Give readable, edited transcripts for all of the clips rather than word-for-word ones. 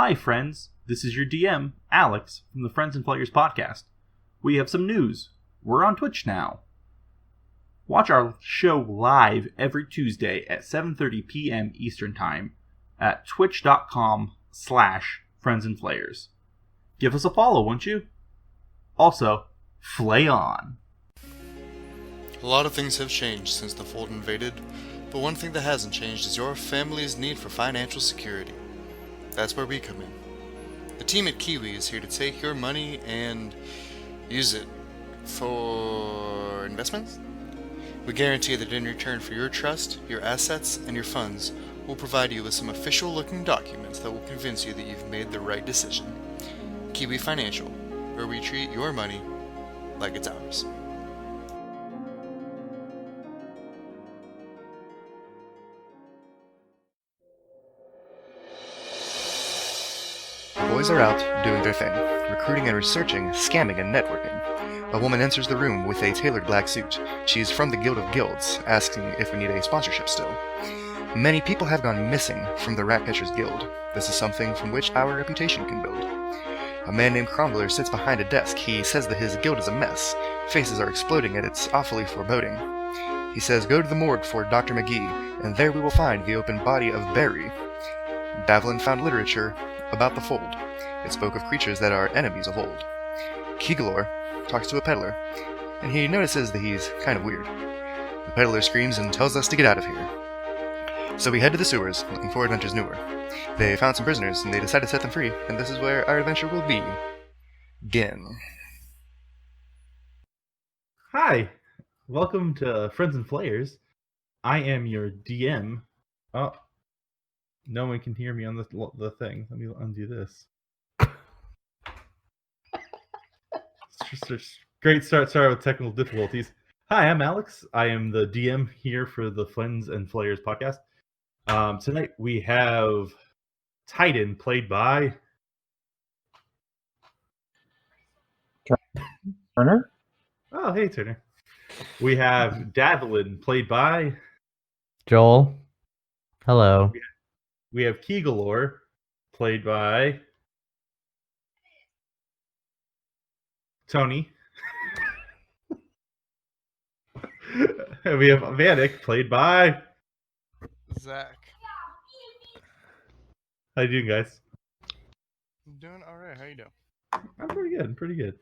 Hi friends, this is your DM, Alex, from the Friends and Players podcast. We have some news. We're on Twitch now. Watch our show live every Tuesday at 7:30 p.m. Eastern Time at twitch.com/friendsandplayers. Give us a follow, won't you? Also, flay on. A lot of things have changed since the Fold invaded, but one thing that hasn't changed is your family's need for financial security. That's where we come in. The team at Kiwi is here to take your money and use it for investments. We guarantee that in return for your trust, your assets, and your funds, we'll provide you with some official-looking documents that will convince you that you've made the right decision. Kiwi Financial, where we treat your money like it's ours. Boys are out doing their thing, recruiting and researching, scamming and networking. A woman enters the room with a tailored black suit. She's from the Guild of Guilds, asking if we need a sponsorship still. Many people have gone missing from the Ratcatchers Guild. This is something from which our reputation can build. A man named Crumbler sits behind a desk. He says that his guild is a mess. Faces are exploding and it's awfully foreboding. He says go to the morgue for Dr. McGee, and there we will find the open body of Barry. Davlin found literature about the Fold. It spoke of creatures that are enemies of old. Keegalore talks to a peddler, and he notices that he's kind of weird. The peddler screams and tells us to get out of here. So we head to the sewers, looking for adventures newer. They found some prisoners, and they decide to set them free, and this is where our adventure will begin. Hi, welcome to Friends and Players. I am your DM. Oh, no one can hear me on the thing. Let me undo this. It's just a great start. Sorry with technical difficulties. Hi, I'm Alex. I am the DM here for the Friends and Players podcast. Tonight we have Titan, played by Turner. Oh, hey Turner. We have Davlin, played by Joel. Hello. We have Keegalore, played by Tony. And we have Vanek, played by Zach. How you doing, guys? I'm doing alright, how you doing? I'm pretty good.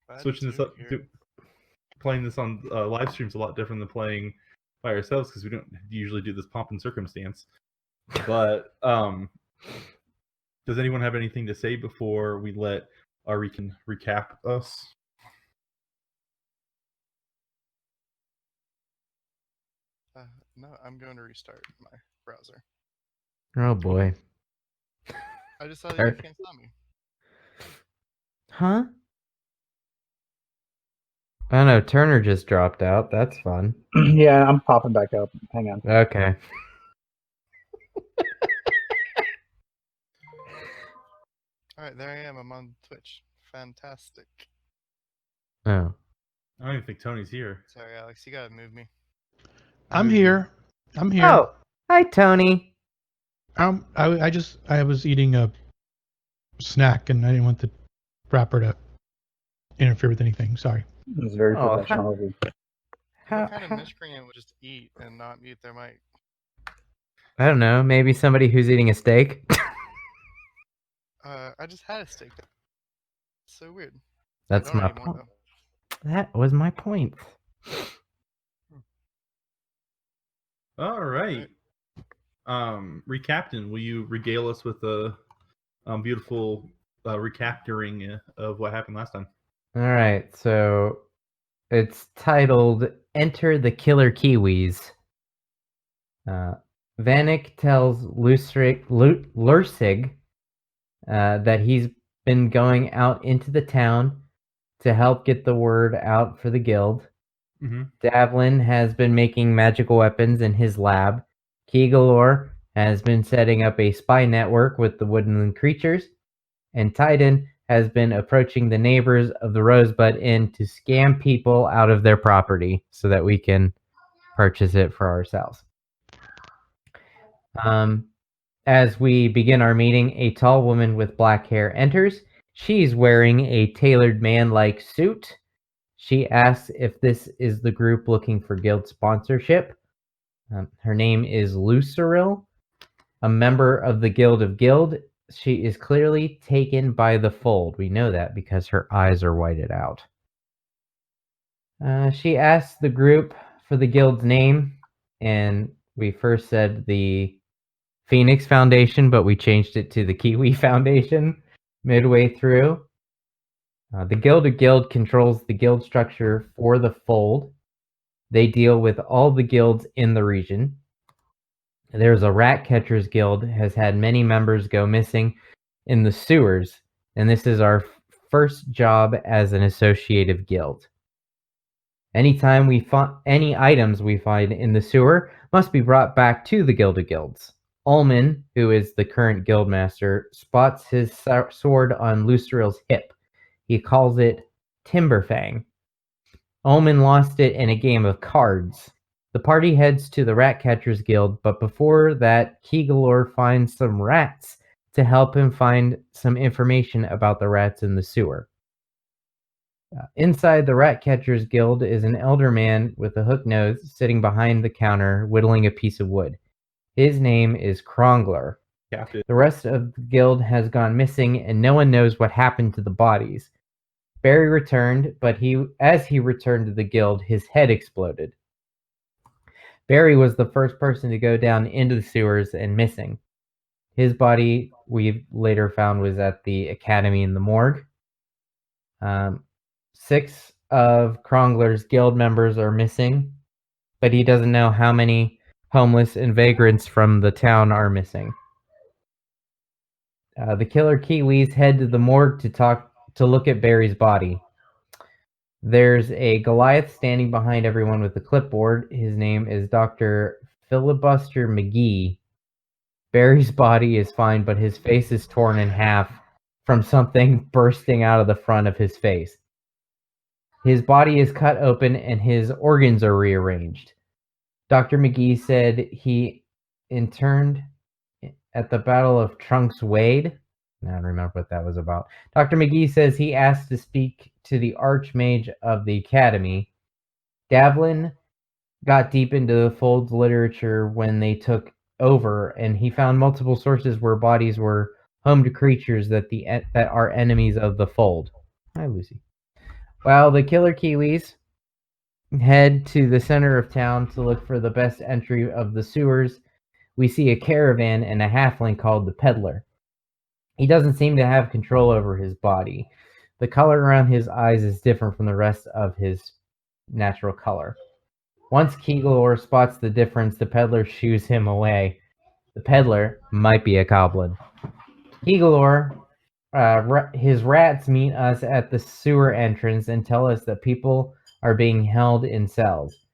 Glad Switching to this up, hear. playing this on live streams a lot different than playing by ourselves because we don't usually do this pomp and circumstance. But does anyone have anything to say before we let Ari can recap us? No, I'm going to restart my browser. Oh boy. I just saw that you can't stop me. Huh? Oh no, Turner just dropped out. That's fun. Yeah, I'm popping back up. Hang on. Okay. Alright, there I am. I'm on Twitch. Fantastic. Oh. I don't even think Tony's here. Sorry, Alex. You gotta move me. I'm here. Oh, hi Tony. I was eating a snack and I didn't want the wrapper to interfere with anything. Sorry. It was very professional of you. What kind of miscreant would just eat and not mute their mic? I don't know. Maybe somebody who's eating a steak. I just had a steak. So weird. That's my point. That was my point. All right. Recaptain, will you regale us with a beautiful recapturing of what happened last time? All right, so it's titled "Enter the Killer Kiwis." Vanek tells Lursig that he's been going out into the town to help get the word out for the guild. Mm-hmm. Davlin has been making magical weapons in his lab. Keegalore has been setting up a spy network with the woodland creatures. And Titan has been approaching the neighbors of the Rosebud Inn to scam people out of their property so that we can purchase it for ourselves. As we begin our meeting, a tall woman with black hair enters. She's wearing a tailored man-like suit. She asks if this is the group looking for guild sponsorship. Her name is Luceril, a member of the Guild of Guild. She is clearly taken by the fold. We know that because her eyes are whited out. She asks the group for the guild's name, and we first said the Phoenix Foundation, but we changed it to the Kiwi Foundation midway through. The Guild of Guild controls the guild structure for the Fold. They deal with all the guilds in the region. There's a Rat Catchers Guild, has had many members go missing in the sewers, and this is our first job as an associative guild. Anytime we find any items we find in the sewer must be brought back to the Guild of Guilds. Ullman, who is the current guildmaster, spots his sword on Luceril's hip. He calls it Timberfang. Ullman lost it in a game of cards. The party heads to the Rat Catchers Guild, but before that, Kegalor finds some rats to help him find some information about the rats in the sewer. Inside the Rat Catchers Guild is an elder man with a hook nose sitting behind the counter whittling a piece of wood. His name is Krongler. Captain. The rest of the guild has gone missing, and no one knows what happened to the bodies. Barry returned, but as he returned to the guild, his head exploded. Barry was the first person to go down into the sewers and missing. His body, we later found, was at the academy in the morgue. 6 of Krongler's guild members are missing, but he doesn't know how many homeless and vagrants from the town are missing. The killer Kiwis head to the morgue to look at Barry's body. There's a Goliath standing behind everyone with a clipboard. His name is Dr. Filibuster McGee. Barry's body is fine, but his face is torn in half from something bursting out of the front of his face. His body is cut open and his organs are rearranged. Dr. McGee said he interned at the Battle of Trunks Wade. I don't remember what that was about. Dr. McGee says he asked to speak to the Archmage of the Academy. Davlin got deep into the Fold's literature when they took over, and he found multiple sources where bodies were home to creatures that are enemies of the Fold. Hi, Lucy. While the killer Kiwis head to the center of town to look for the best entry of the sewers, we see a caravan and a halfling called the Peddler. He doesn't seem to have control over his body. The color around his eyes is different from the rest of his natural color. Once Kegalor spots the difference, the Peddler shoos him away. The Peddler might be a goblin. Kegalor, his rats meet us at the sewer entrance and tell us that people are being held in cells.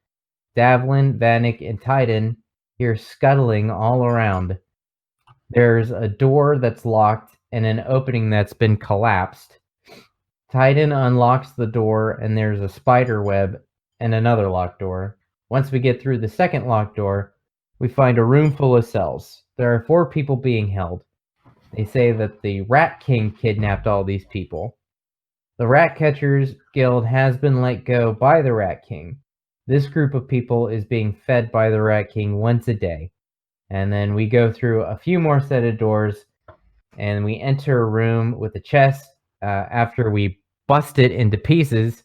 Davlin, Vanek, and Titan hear scuttling all around. There's a door that's locked and an opening that's been collapsed. Titan unlocks the door and there's a spider web and another locked door. Once we get through the second locked door, we find a room full of cells. There are 4 people being held. They say that the Rat King kidnapped all these people. The Rat Catchers Guild has been let go by the Rat King. This group of people is being fed by the Rat King once a day. And then we go through a few more set of doors, and we enter a room with a chest. After we bust it into pieces,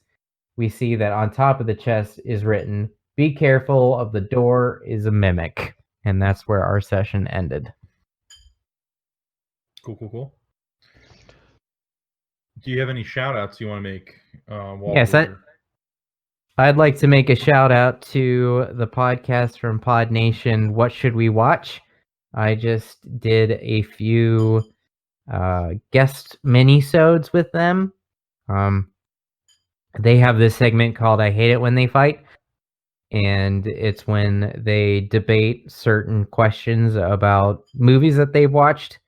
we see that on top of the chest is written, "Be careful of the door is a mimic." And that's where our session ended. Cool. Do you have any shout-outs you want to make? Yes, I'd like to make a shout-out to the podcast from Pod Nation, What Should We Watch? I just did a few guest mini-sodes with them. They have this segment called I Hate It When They Fight, and it's when they debate certain questions about movies that they've watched.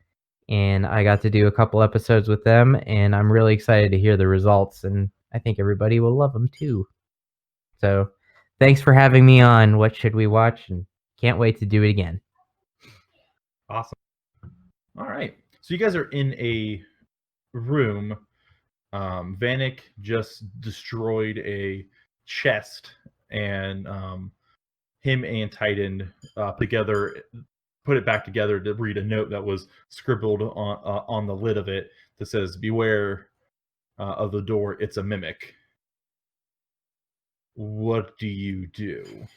And I got to do a couple episodes with them, and I'm really excited to hear the results, and I think everybody will love them too. So thanks for having me on What Should We Watch, and can't wait to do it again. Awesome. All right. So you guys are in a room. Vanek just destroyed a chest, and him and Titan together put it back together to read a note that was scribbled on the lid of it that says, "Beware of the door. It's a mimic." What do you do?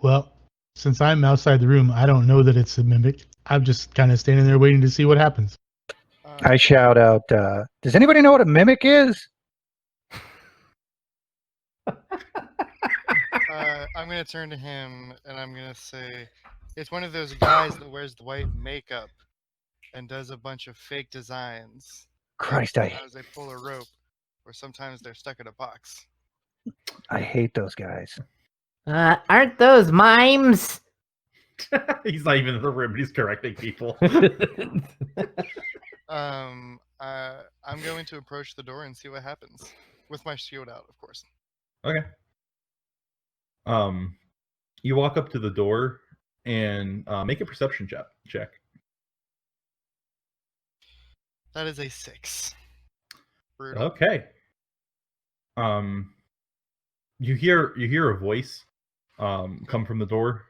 Well, since I'm outside the room, I don't know that it's a mimic. I'm just kind of standing there waiting to see what happens. I shout out, does anybody know what a mimic is? I'm going to turn to him and I'm going to say, it's one of those guys that wears the white makeup and does a bunch of fake designs. Christ, Sometimes they pull a rope, or sometimes they're stuck in a box. I hate those guys. Aren't those mimes? He's not even in the room, but he's correcting people. I'm going to approach the door and see what happens. With my shield out, of course. Okay. You walk up to the door and make a perception check. That is a 6. Brutal. Okay. You hear a voice come from the door.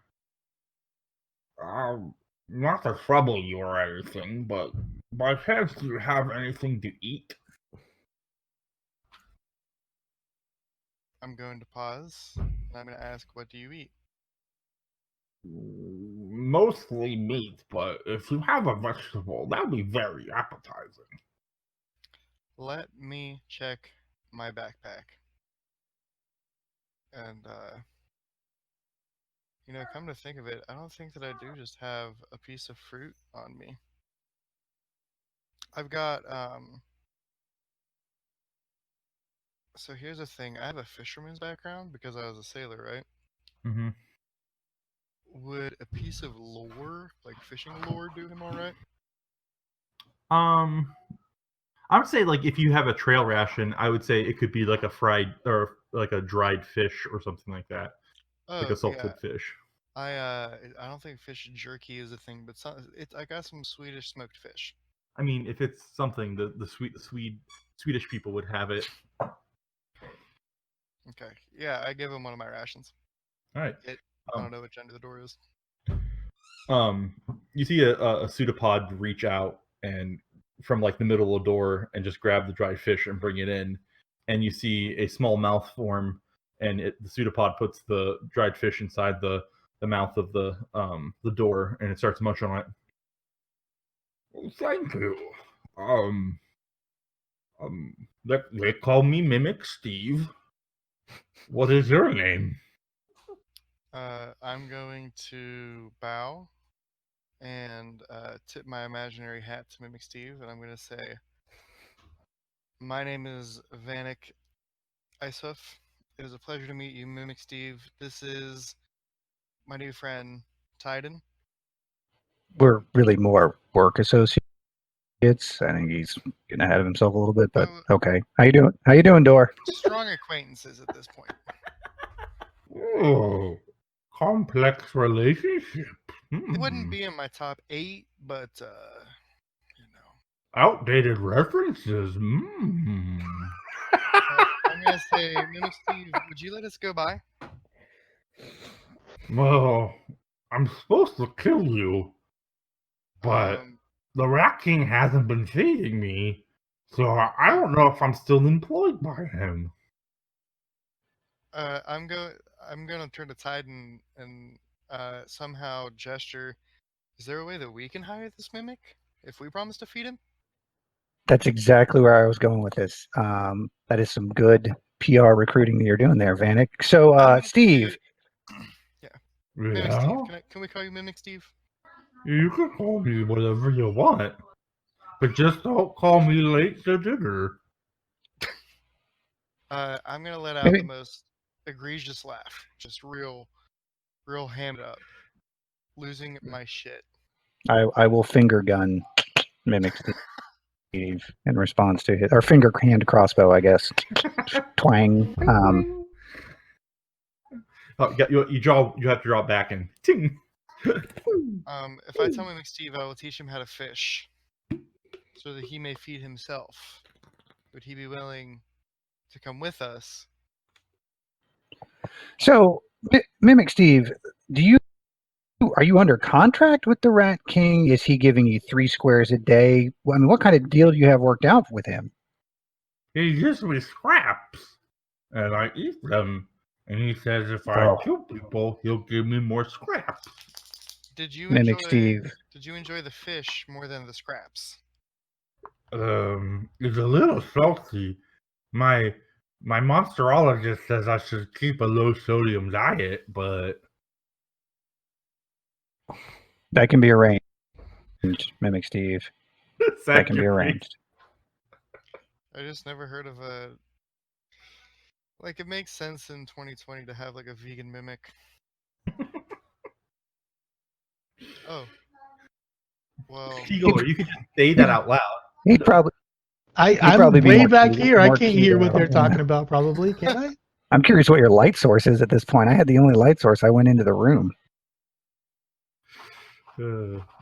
Not to trouble you or anything, but by chance do you have anything to eat? I'm going to pause, and I'm going to ask, what do you eat? Mostly meat, but if you have a vegetable, that would be very appetizing. Let me check my backpack. And, come to think of it, I don't think that I do just have a piece of fruit on me. I've got, so here's the thing. I have a fisherman's background because I was a sailor, right? Mm-hmm. Would a piece of lore, like fishing lore, do him all right? I would say, like, if you have a trail ration, I would say it could be like a fried or like a dried fish or something like that, like a salted fish. I don't think fish jerky is a thing, but I got some Swedish smoked fish. I mean, if it's something, the Swedish people would have it. Okay, yeah, I give him one of my rations. All right. I don't know which end of the door is. You see a pseudopod reach out and from like the middle of the door and just grab the dried fish and bring it in, and you see a small mouth form, and the pseudopod puts the dried fish inside the mouth of the door, and it starts munching on it. Thank you. They call me Mimic Steve. What is your name? I'm going to bow and tip my imaginary hat to Mimic Steve, and I'm going to say, my name is Vanek Icehoof. It is a pleasure to meet you, Mimic Steve. This is my new friend, Titan. We're really more work associates. I think he's getting ahead of himself a little bit, but okay. How you doing? How you doing, Dor? Strong acquaintances at this point. Oh, complex relationship. It wouldn't be in my top 8, but outdated references. I'm gonna say, Mimic Steve, would you let us go by? Well, I'm supposed to kill you, but the Rat King hasn't been feeding me, so I don't know if I'm still employed by him. I'm gonna turn to Titan and somehow gesture. Is there a way that we can hire this mimic if we promise to feed him? That's exactly where I was going with this. That is some good PR recruiting that you're doing there, Vanek. So, Steve. Yeah. Mimic Steve. Can we call you Mimic Steve? You can call me whatever you want, but just don't call me late to dinner. I'm gonna let out the most egregious laugh, just real hammed up, losing my shit. I will finger gun Mimic Steve in response to his, or finger hand crossbow, I guess. Twang. Oh, you have to draw it back and ting. If I tell Mimic Steve I will teach him how to fish, so that he may feed himself, would he be willing to come with us? So, Mimic Steve, are you under contract with the Rat King? Is he giving you 3 squares a day? I mean, what kind of deal do you have worked out with him? He gives me scraps, and I eat them. And he says if I kill people, he'll give me more scraps. Did you Mimic enjoy? Steve. Did you enjoy the fish more than the scraps? It's a little salty. My monsterologist says I should keep a low sodium diet, but That can be arranged, Mimic Steve. That can be arranged. I just never heard of a. Like, it makes sense in 2020 to have like a vegan mimic. Oh. Well. Keegler, you can just say that out loud. He'd probably. I'm probably be way more back keto- here. I more can't hear what keto. they're talking about. Probably, can I? I'm curious what your light source is at this point. I had the only light source. I went into the room.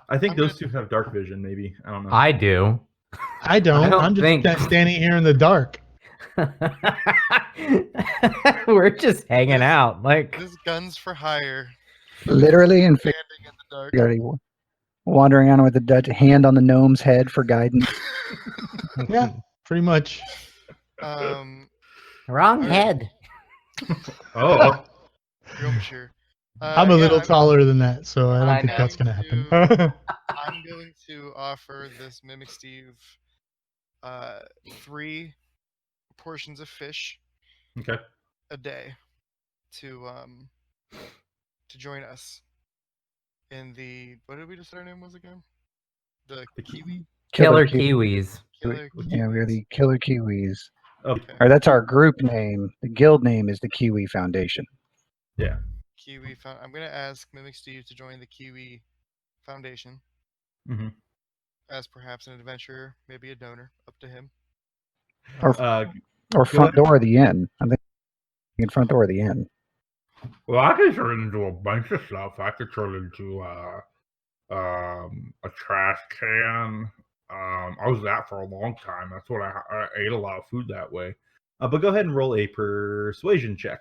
I think those two have dark vision, maybe. I don't know. I do. I don't. don't I'm just think- standing here in the dark. We're just hanging out. Like, This gun's for hire. Literally and Standing in the dark. figuratively. Wandering around with the Dutch hand on the gnome's head for guidance. Yeah, pretty much. wrong Alright. head. Oh, Real mature. I'm a little taller than that, so I don't I think know. that's gonna happen. I'm going to offer this Mimic Steve 3 portions of fish okay. a day to join us in the, what did we decide our name was again? The Kiwi? Killer Kiwis. Killer Yeah, we're Kiwis. the Killer Kiwis. Oh, Okay. Or that's our group name. The guild name is the Kiwi Foundation. yeah. Kiwi I'm going to ask Mimic Steve to join the Kiwi Foundation Mm-hmm. as perhaps an adventurer, maybe a donor, up to him. Or front door of the inn. I'm thinking front door of the inn. Well, I could turn into a bunch of stuff. I could turn into a trash can. I was that for a long time. That's what I ate a lot of food that way. But go ahead and roll a persuasion check.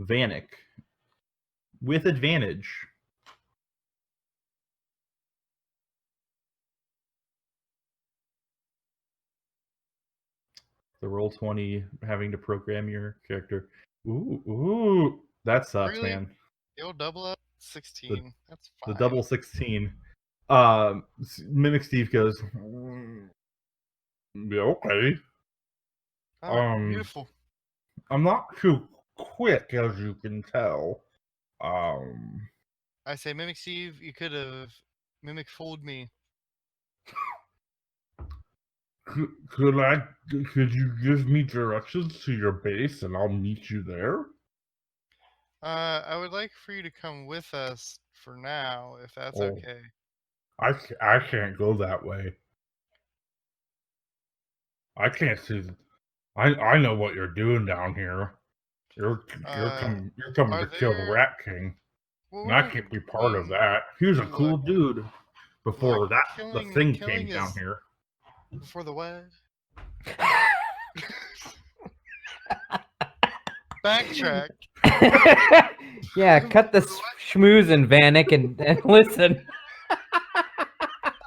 Vanek. With advantage. The roll 20, having to program your character. Ooh, that sucks, Really? man. The old double up 16. That's The fine. double 16. Mimic Steve goes, yeah, okay. Oh, beautiful. I'm not too quick, as you can tell. I say, Mimic Steve, you could have Mimic fooled me. Could you give me directions to your base and I'll meet you there? I would like for you to come with us for now, if that's Oh. okay. I can't go that way. I can't see. I know what you're doing down here. You're coming are to kill the there- Rat King, Well, and I can't be part of that. He was a cool dude before Look, the thing killing came down is- here. Before the what? Backtrack. Yeah, cut the schmooze and Vanek and listen.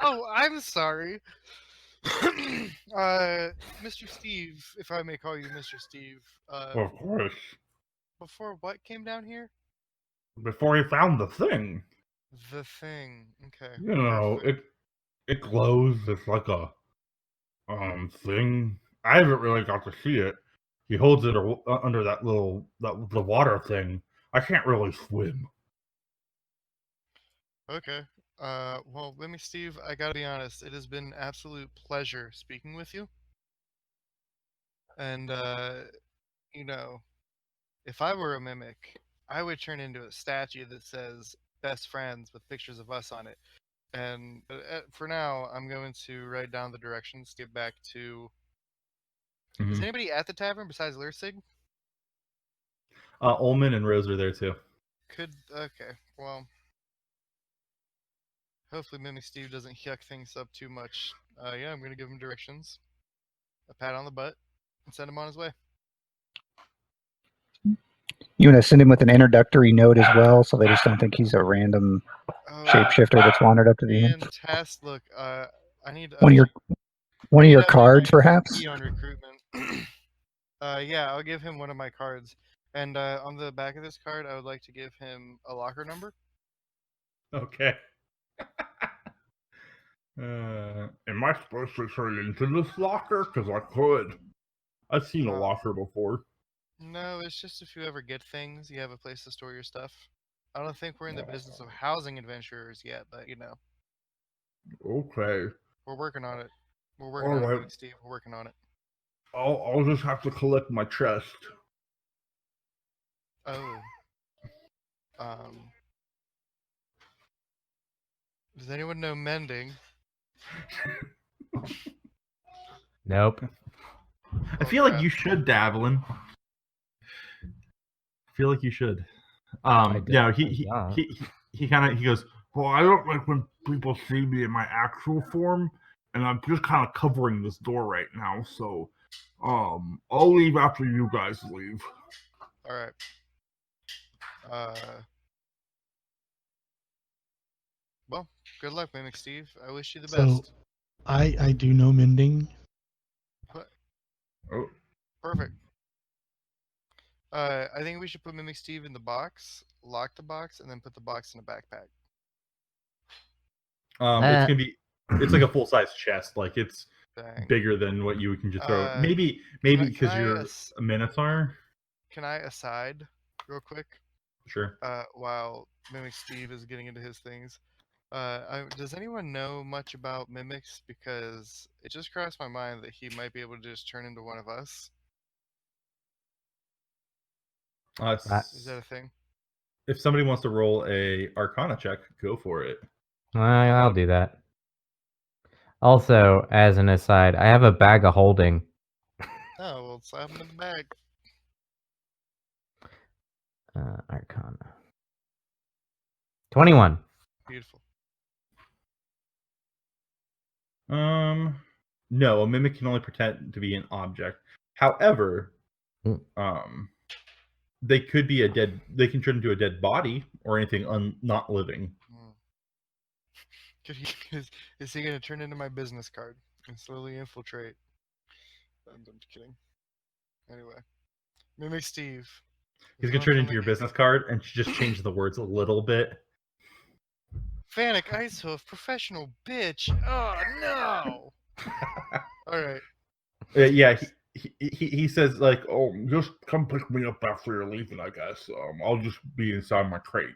Oh, I'm sorry. Mr. Steve, if I may call you Mr. Steve. Of course. Before what came down here? Before he found the thing. The thing. Okay. You know, perfect. it glows. It's like a thing. I haven't really got to see it. He holds it under that the water thing. I can't really swim. Okay. Well, let me, Steve, I gotta be honest. It has been an absolute pleasure speaking with you. And, you know, if I were a mimic, I would turn into a statue that says best friends with pictures of us on it. And for now, I'm going to write down the directions, get back to... Is Mhm. anybody at the tavern besides Lursig? Ullman and Rose are there too. Okay, well, hopefully Mimic Steve doesn't yuck things up too much. Yeah, I'm gonna give him directions, a pat on the butt, and send him on his way. You want to send him with an introductory note as well, so they just don't think he's a random shapeshifter that's wandered up to the inn. Fantastic. Look, I need One of your cards, perhaps. key on recruitment. Yeah, I'll give him one of my cards, and on the back of this card, I would like to give him a locker number. Okay. Am I supposed to turn into this locker? Because I could. I've seen a locker before. No, it's just if you ever get things, you have a place to store your stuff. I don't think we're in the business of housing adventurers yet, but you know. Okay. We're working on it. We're working on it, Steve. We're working on it. I'll just have to collect my chest. Oh. Does anyone know mending? Nope. I feel like you should, Davlin. I feel like you should. Yeah, he goes, well, I don't like when people see me in my actual form, and I'm just kind of covering this door right now, so I'll leave after you guys leave. All right. Well, good luck, Mimic Steve. I wish you the best. I do know mending. Oh. Perfect. I think we should put Mimic Steve in the box, lock the box, and then put the box in a backpack. It's like a full size chest. Like it's Dang. bigger than what you can just throw. Maybe because you're a Minotaur. Can I aside real quick? Sure. While Mimic Steve is getting into his things, does anyone know much about mimics? Because it just crossed my mind that he might be able to just turn into one of us. Is that a thing? If somebody wants to roll a Arcana check, go for it. I'll do that. Also, as an aside, I have a bag of holding. Oh, well, slap him in the bag. Arcana. 21. Beautiful. No, a mimic can only pretend to be an object. However, they could be they can turn into a dead body or anything not living. Is he gonna turn into my business card and slowly infiltrate? I'm just kidding. Anyway, Mimic Steve. He's gonna turn into your business card and just change the words a little bit. Fanic Icehoof, professional bitch. Oh no! All right. Yeah, he says like, oh, just come pick me up after you're leaving. I guess I'll just be inside my crate.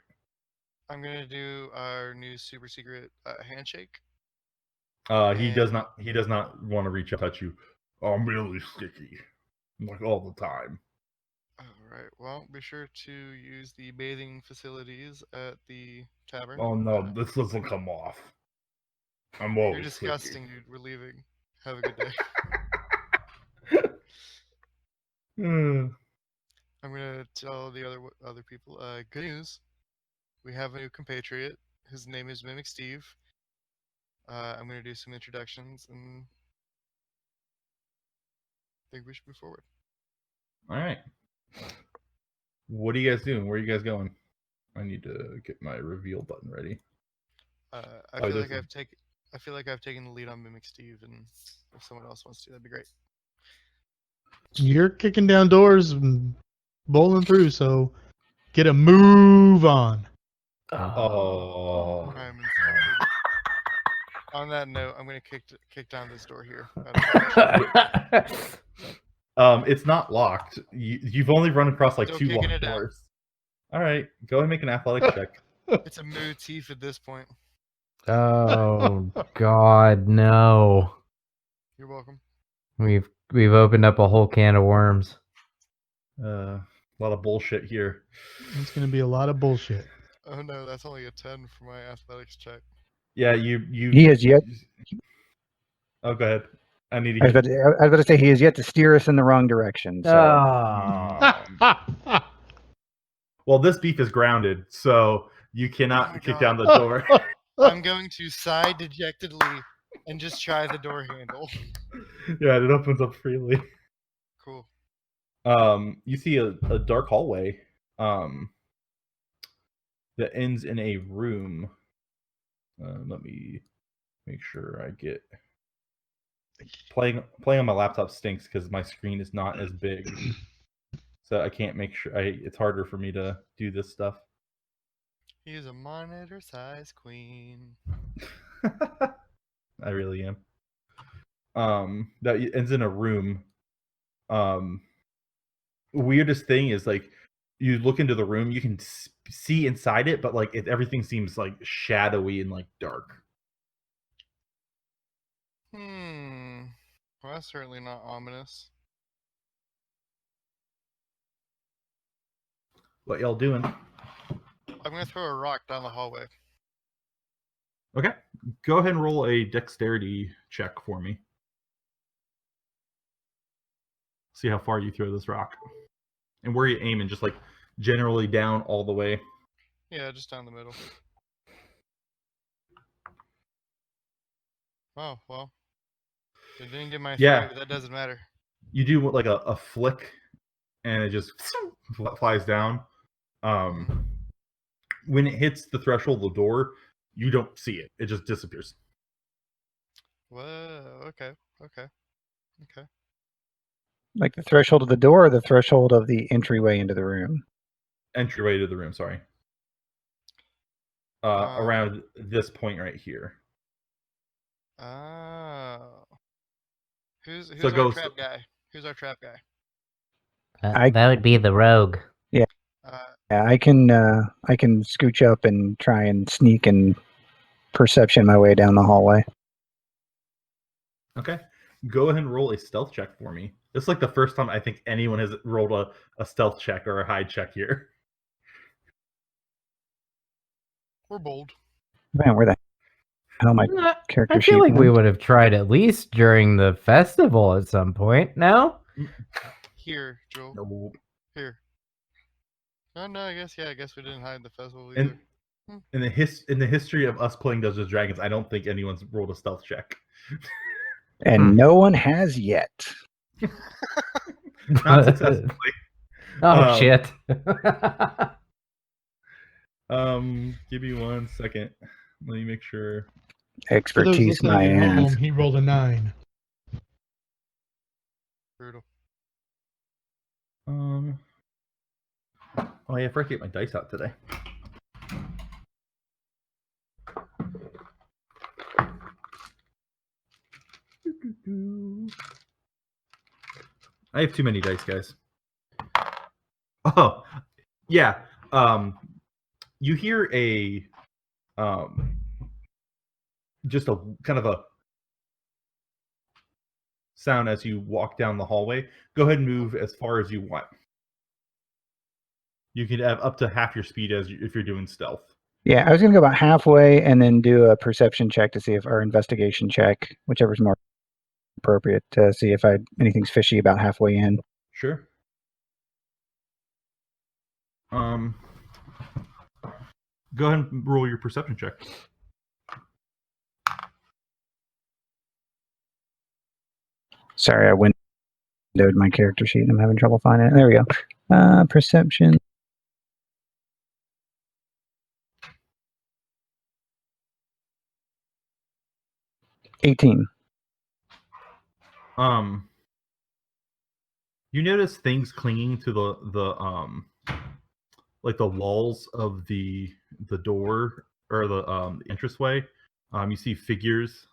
I'm gonna do our new super secret handshake. He does not want to reach out, touch you. Oh, I'm really sticky, like all the time. All right. Well, be sure to use the bathing facilities at the tavern. Oh no, this doesn't come off. You're disgusting, dude. We're leaving. Have a good day. I'm gonna tell the other people. Good news. We have a new compatriot. His name is Mimic Steve. I'm gonna do some introductions and I think we should move forward. All right. What are you guys doing? Where are you guys going? I need to get my reveal button ready. I feel like I've taken the lead on Mimic Steve, and if someone else wants to, that'd be great. You're kicking down doors and bowling through, so get a move on. Oh. On that note, I'm gonna kick down this door here. It's not locked. You've only run across like Still 2 locked doors. All right, go and make an athletics check. It's a motif at this point. Oh God, no! You're welcome. We've opened up a whole can of worms. A lot of bullshit here. It's gonna be a lot of bullshit. Oh no, that's only a 10 for my athletics check. Yeah, you. He has yet. Oh, go ahead. I need to. I was about to say he has yet to steer us in the wrong direction. So. Oh. Well, this beef is grounded, so you cannot Oh my kick God. down the door. I'm going to sigh dejectedly and just try the door handle. Yeah, it opens up freely. Cool. You see a dark hallway that ends in a room. Let me make sure I get playing on my laptop stinks because my screen is not as big, so I can't make sure. It's harder for me to do this stuff. He's a monitor-sized queen. I really am. That ends in a room. Weirdest thing is like you look into the room, you can see inside it, but like everything seems like shadowy and like dark. Well, that's certainly not ominous. What y'all doing? I'm gonna throw a rock down the hallway. Okay, go ahead and roll a dexterity check for me. See how far you throw this rock, and where you aiming. Just like generally down all the way. Yeah, just down the middle. Oh, well. It didn't get my Yeah. but that doesn't matter. You do like a flick, and it just flies down. When it hits the threshold of the door, you don't see it. It just disappears. Whoa, okay. Like the threshold of the door or the threshold of the entryway into the room? Entryway to the room, sorry. Around this point right here. Oh. Who's So our trap guy? Who's our trap guy? That would be the rogue. Yeah. Yeah, I can scooch up and try and sneak and perception my way down the hallway. Okay. Go ahead and roll a stealth check for me. This is like the first time I think anyone has rolled a stealth check or a hide check here. We're bold. Man, where the hell my character I sheet feel like we went? would have tried at least during the festival at some point. No? Here, Joel. No. Here. Oh no, I guess we didn't hide the festival either. In the history of us playing Dungeons and Dragons, I don't think anyone's rolled a stealth check. And no one has yet. Not successfully. Shit. Give me 1 second. Let me make sure. Expertise my ass. He rolled a 9. Brutal. Oh yeah, I forgot to get my dice out today. I have too many dice, guys. Oh, yeah. You hear a just a kind of a sound as you walk down the hallway. Go ahead and move as far as you want. You can have up to half your speed if you're doing stealth. Yeah, I was going to go about halfway and then do a perception check to see if, or investigation check, whichever's more appropriate, to see if anything's fishy about halfway in. Sure. Go ahead and roll your perception check. Sorry, I windowed my character sheet and I'm having trouble finding it. There we go. Perception. $18. You notice things clinging to the like the walls of the door or the entranceway. You see figures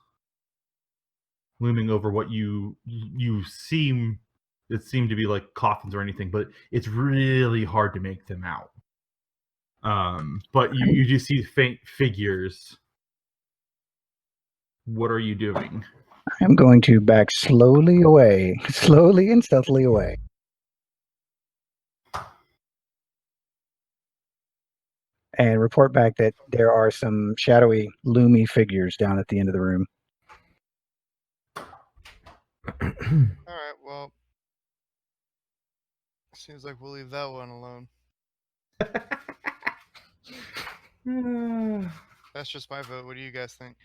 looming over what you seem to be like coffins or anything, but it's really hard to make them out. But you do see faint figures. What are you doing? I'm going to back slowly and stealthily away. And report back that there are some shadowy, loomy figures down at the end of the room. Alright, well. Seems like we'll leave that one alone. That's just my vote. What do you guys think?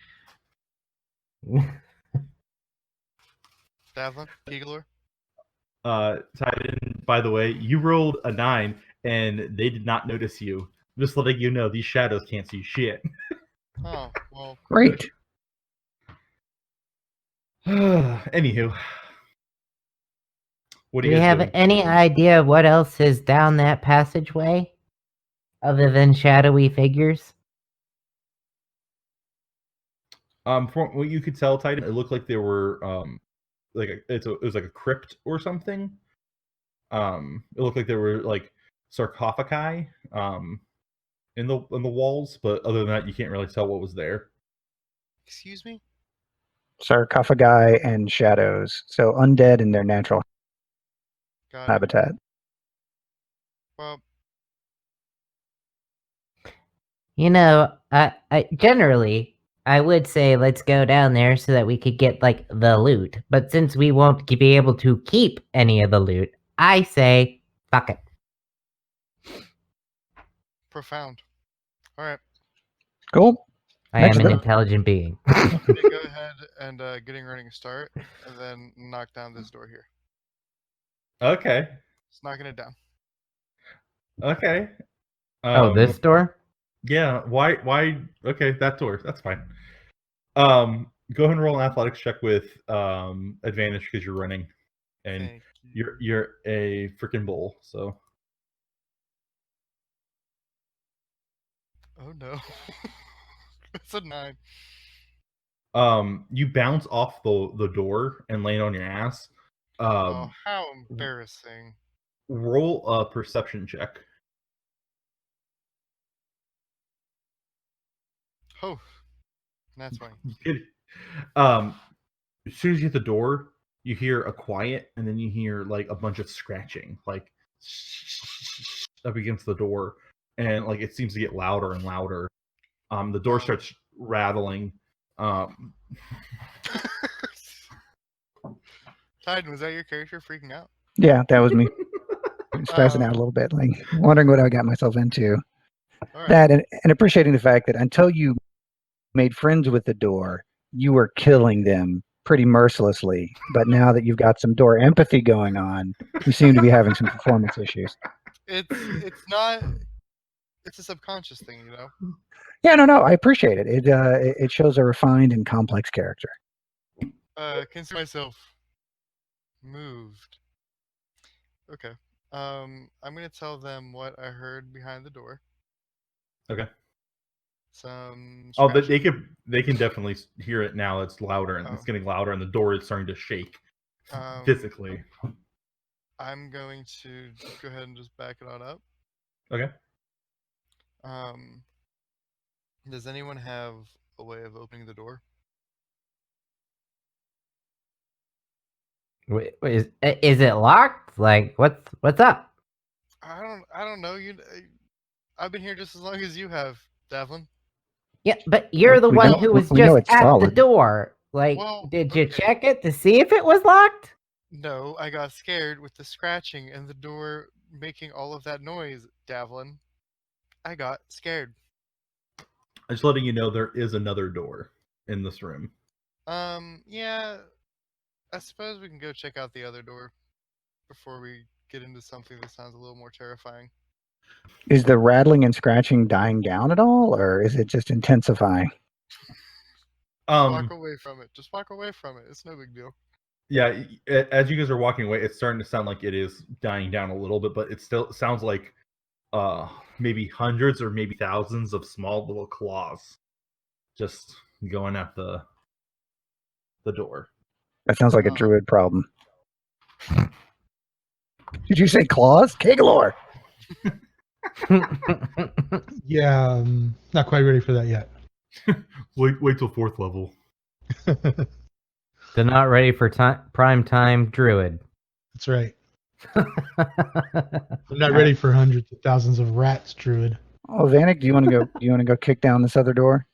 Davlin? Keegalor? Titan, by the way, you rolled a 9, and they did not notice you. Just letting you know, these shadows can't see shit. Oh, well. Great. Anywho, what Do are we you guys have doing? any idea what else is down that passageway? Other than shadowy figures? From what you could tell, Titan, it looked like there were it was like a crypt or something. It looked like there were like sarcophagi in the walls, but other than that, you can't really tell what was there. Excuse me? Sarcophagi and shadows. So undead in their natural Got it. habitat. Well, You know, I generally I would say let's go down there so that we could get like the loot. But since we won't be able to keep any of the loot, I say fuck it. profound. Alright. Cool. I Next am an up. intelligent being. Go ahead and getting running a start, and then knock down this door here. Okay. Just knocking it down. Okay. Oh, this door? Yeah. Why? Okay, that door. That's fine. Go ahead and roll an athletics check with advantage because you're running, and Thank you. you're a freaking bull. So Oh no. It's a 9. you bounce off the door and land on your ass. Oh, how embarrassing. Roll a perception check. Oh. That's funny. As soon as you hit the door, you hear a quiet, and then you hear like a bunch of scratching, like up against the door, and like it seems to get louder and louder. The door starts rattling. Titan, was that your character freaking out? Yeah, that was me. Stressing out a little bit, like wondering what I got myself into. All right. That and appreciating the fact that until you made friends with the door, you were killing them pretty mercilessly. But now that you've got some door empathy going on, you seem to be having some performance issues. It's not. It's a subconscious thing, you know. Yeah, no, I appreciate it. It shows a refined and complex character. Consider myself moved. Okay. I'm gonna tell them what I heard behind the door. Okay. Some. Oh, but scratching. they can definitely hear it now. It's louder, and it's getting louder, and the door is starting to shake physically. I'm going to go ahead and just back it on up. Okay. Does anyone have a way of opening the door? Wait, is it locked? Like what's up? I don't know. I've been here just as long as you have, Davlin. Yeah, but you're the We one know- who was we know just it's at the solid. door. Like, Well, did you okay. check it to see if it was locked? No, I got scared with the scratching and the door making all of that noise, Davlin. I got scared. I'm just letting you know there is another door in this room. Yeah. I suppose we can go check out the other door before we get into something that sounds a little more terrifying. Is the rattling and scratching dying down at all, or is it just intensifying? Walk away from it. Just walk away from it. It's no big deal. Yeah, as you guys are walking away, it's starting to sound like it is dying down a little bit, but it still sounds like maybe hundreds or maybe thousands of small little claws just going at the door. That sounds like a druid problem. Did you say claws? Keegalor! Yeah, not quite ready for that yet. Wait till 4th level. They're not ready for prime time druid. That's right. I'm not ready for hundreds of thousands of rats, druid. Oh, Vanek, do you want to go? Do you want to go kick down this other door?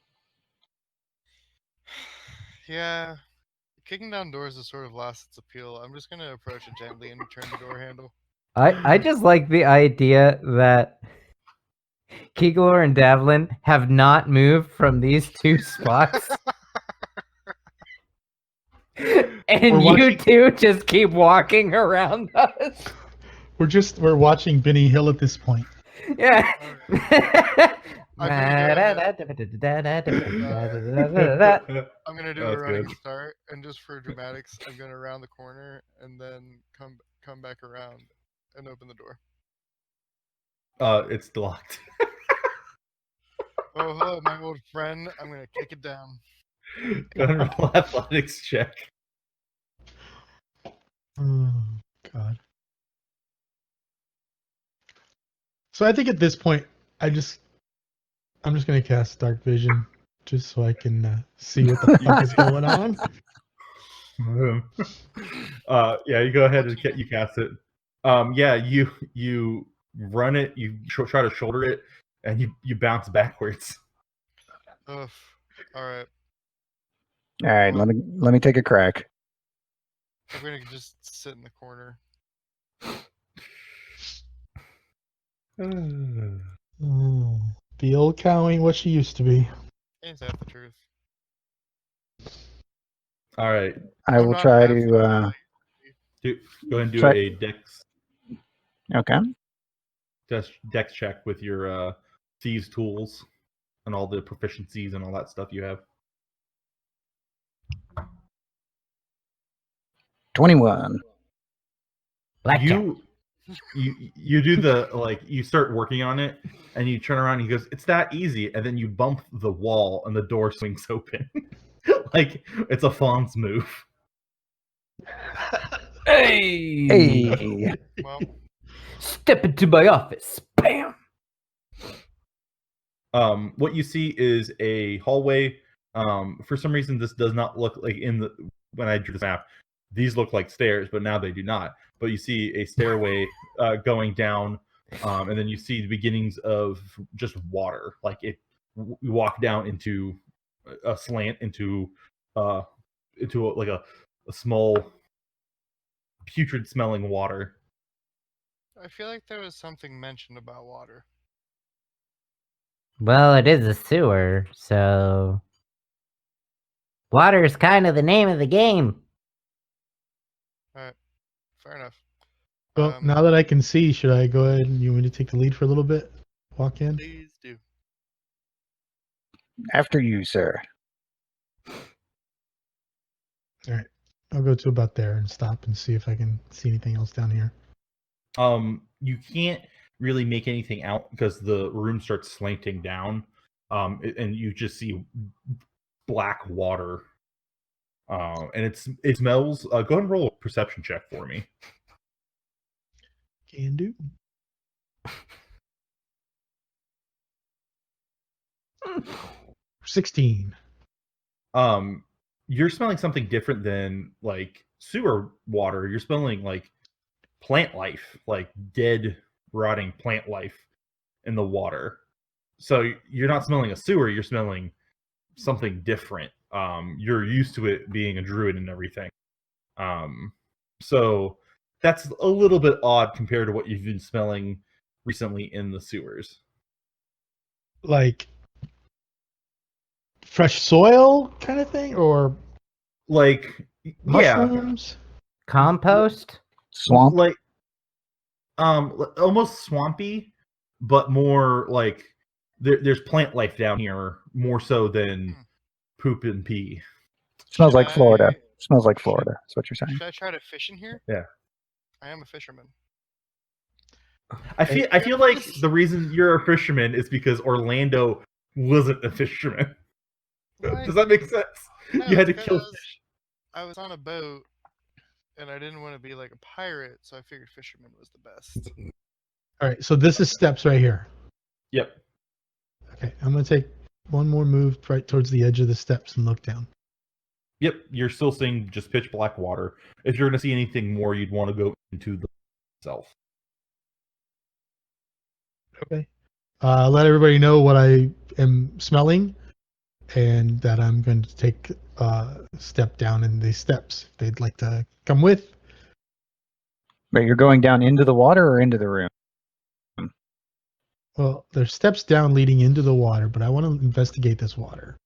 Yeah. Kicking down doors has sort of lost its appeal. I'm just gonna approach it gently and turn the door handle. I just like the idea that Keeglor and Davlin have not moved from these two spots. And We're you watching- two just keep walking around us. We're watching Benny Hill at this point. Yeah. I'm gonna do a That's running good. start, and just for dramatics, I'm gonna round the corner and then come back around and open the door. It's locked. Oh, hello, my old friend. I'm gonna kick it down. Go ahead and roll athletics check. Oh God. So I think at this point, I'm just gonna cast Dark Vision just so I can see what the fuck is going on. Yeah, you go ahead and you cast it. Yeah, you run it, you try to shoulder it, and you bounce backwards. Ugh. All right. All right, let me take a crack. I'm gonna just sit in the corner. Oh, the old cow ain't what she used to be. Ain't that the truth? All right, I I'm will not try half to. the guy. go ahead and do Try- a Okay. dex check with your thieves tools and all the proficiencies and all that stuff you have. 21. Blackjack. You do the you start working on it and you turn around and he goes, it's that easy, and then you bump the wall and the door swings open. Like it's a fawn's move. Hey! Hey. Well, Step into my office. Bam! What you see is a hallway. For some reason this does not look like when I drew this map, these look like stairs, but now they do not. But you see a stairway going down, and then you see the beginnings of just water. Like you walk down into a slant into a small putrid smelling water. I feel like there was something mentioned about water. Well, it is a sewer, so water is kind of the name of the game. Fair enough. Well, now that I can see, should I go ahead and you want me to take the lead for a little bit? Walk in? Please do. After you, sir. All right. I'll go to about there and stop and see if I can see anything else down here. You can't really make anything out because the room starts slanting down, and you just see black water. And it smells. Go ahead and roll a perception check for me. Can do. $16. You're smelling something different than like sewer water. You're smelling like plant life, like dead, rotting plant life in the water. So you're not smelling a sewer. You're smelling something different. You're used to it being a druid and everything. So that's a little bit odd compared to what you've been smelling recently in the sewers. Like fresh soil kind of thing, or Like, mushrooms? Compost? Swamp. like, almost swampy, but more like there's plant life down here more so than poop and pee. Smells like Should Florida. I- Smells like Florida. That's what you're saying. Should I try to fish in here? Yeah. I am a fisherman. I feel like the reason you're a fisherman is because Orlando wasn't a fisherman. What? Does that make sense? No, You had to it's kill because fish. I was on a boat, and I didn't want to be like a pirate, so I figured fisherman was the best. All right, so this is steps right here. Yep. Okay, I'm gonna take one more move right towards the edge of the steps and look down. Yep. You're still seeing just pitch black water. If you're going to see anything more, you'd want to go into the itself. Okay. Let everybody know what I am smelling, and that I'm going to take a step down in these steps. If they'd like to come with. But you're going down into the water or into the room? Well, there's steps down leading into the water, but I want to investigate this water.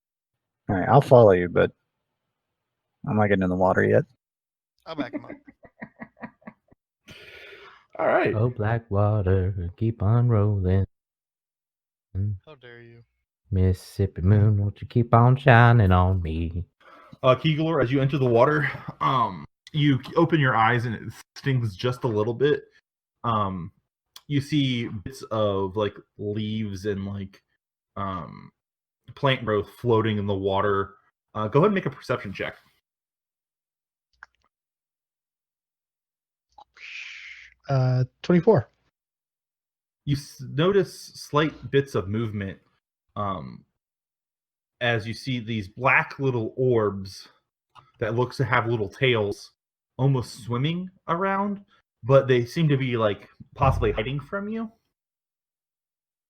All right, I'll follow you, but I'm not getting in the water yet. I'll back him up. All right. Oh, black water, keep on rolling. How dare you? Mississippi moon, won't you keep on shining on me? Keegalor, as you enter the water, you open your eyes and it stings just a little bit. You see bits of like leaves and like plant growth floating in the water. Go ahead and make a perception check. 24. You notice slight bits of movement as you see these black little orbs that looks to have little tails almost swimming around, but they seem to be like possibly hiding from you.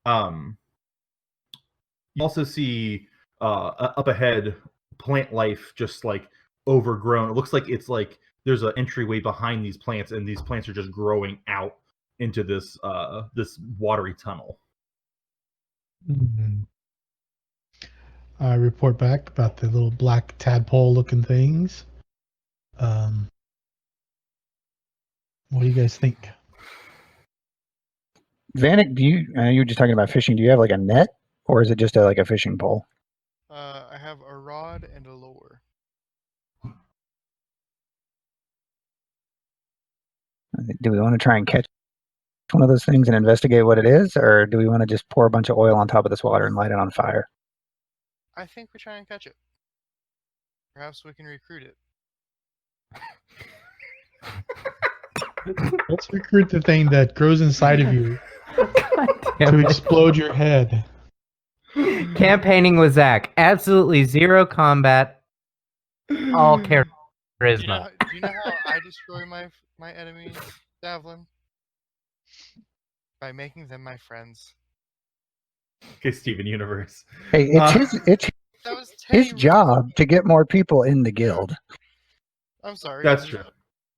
You also see up ahead plant life just like overgrown. It looks like it's like there's an entryway behind these plants, and these plants are just growing out into this this watery tunnel. Mhm. I report back about the little black tadpole-looking things. What do you guys think? Vanek, you were just talking about fishing. Do you have like a net, or is it just like a fishing pole? I have a rod and a lure. Do we want to try and catch one of those things and investigate what it is, or do we want to just pour a bunch of oil on top of this water and light it on fire? I think we try and catch it. Perhaps we can recruit it. Let's recruit the thing that grows inside of you God to damn it. explode your head. Campaigning with Zach. Absolutely zero combat. All charisma. Do you know how I destroy my enemies, Davlin? By making them my friends. Okay, Steven Universe. Hey, it's That was his Teddy job to get more people in the guild. I'm sorry. That's true.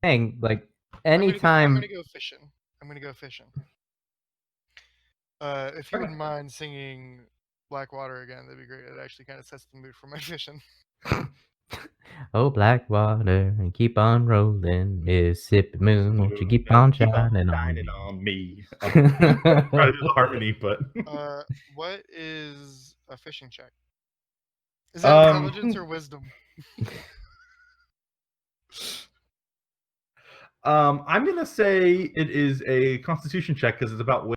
Thing, like I'm anytime. gonna go fishing. If you wouldn't mind singing Blackwater again, that'd be great. It actually kind of sets the mood for my fishing. Oh, black water, and keep on rolling. Mississippi moon, won't you keep on shining on me. me? Try to do the harmony, but What is a fishing check? Is that intelligence or wisdom? I'm gonna say it is a Constitution check because it's about.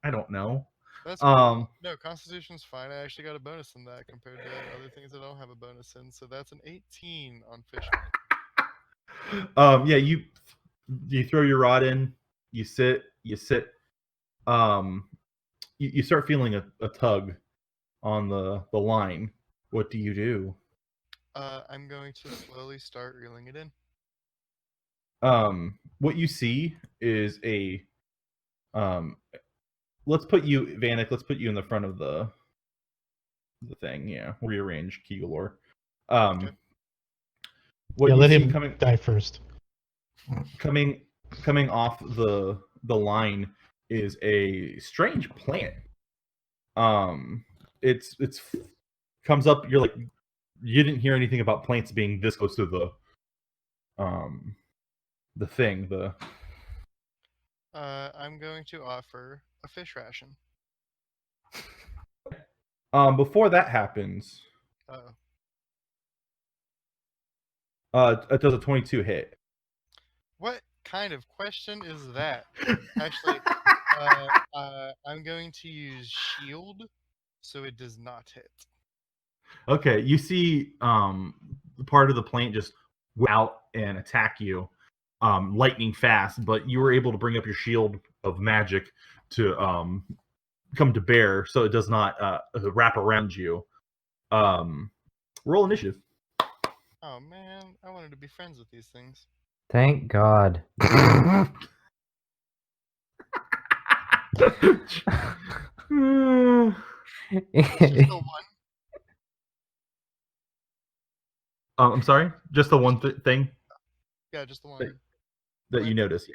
I don't know. That's cool. No, Constitution's fine. I actually got a bonus in that compared to other things I don't have a bonus in. So that's an 18 on fishing. Yeah, you throw your rod in, you sit, you start feeling a tug on the line. What do you do? I'm going to slowly start reeling it in. What you see is a let's put you, Vanek, let's put you in the front of the thing, yeah. Rearrange Keegalor. Yeah, What you let see him die first. coming off the line is a strange plant. It's comes up, you're like, you didn't hear anything about plants being this close to the thing, I'm going to offer a fish ration. before that happens, Uh-oh. it does a 22 hit. What kind of question is that? Actually, I'm going to use shield, so it does not hit. Okay, you see part of the plant just out and attack you, lightning fast, but you were able to bring up your shield of magic to come to bear, so it does not wrap around you. Roll initiative. Oh man, I wanted to be friends with these things. Thank God. It's just the one. I'm sorry, just the one thing Yeah, just the one. that you notice, yeah.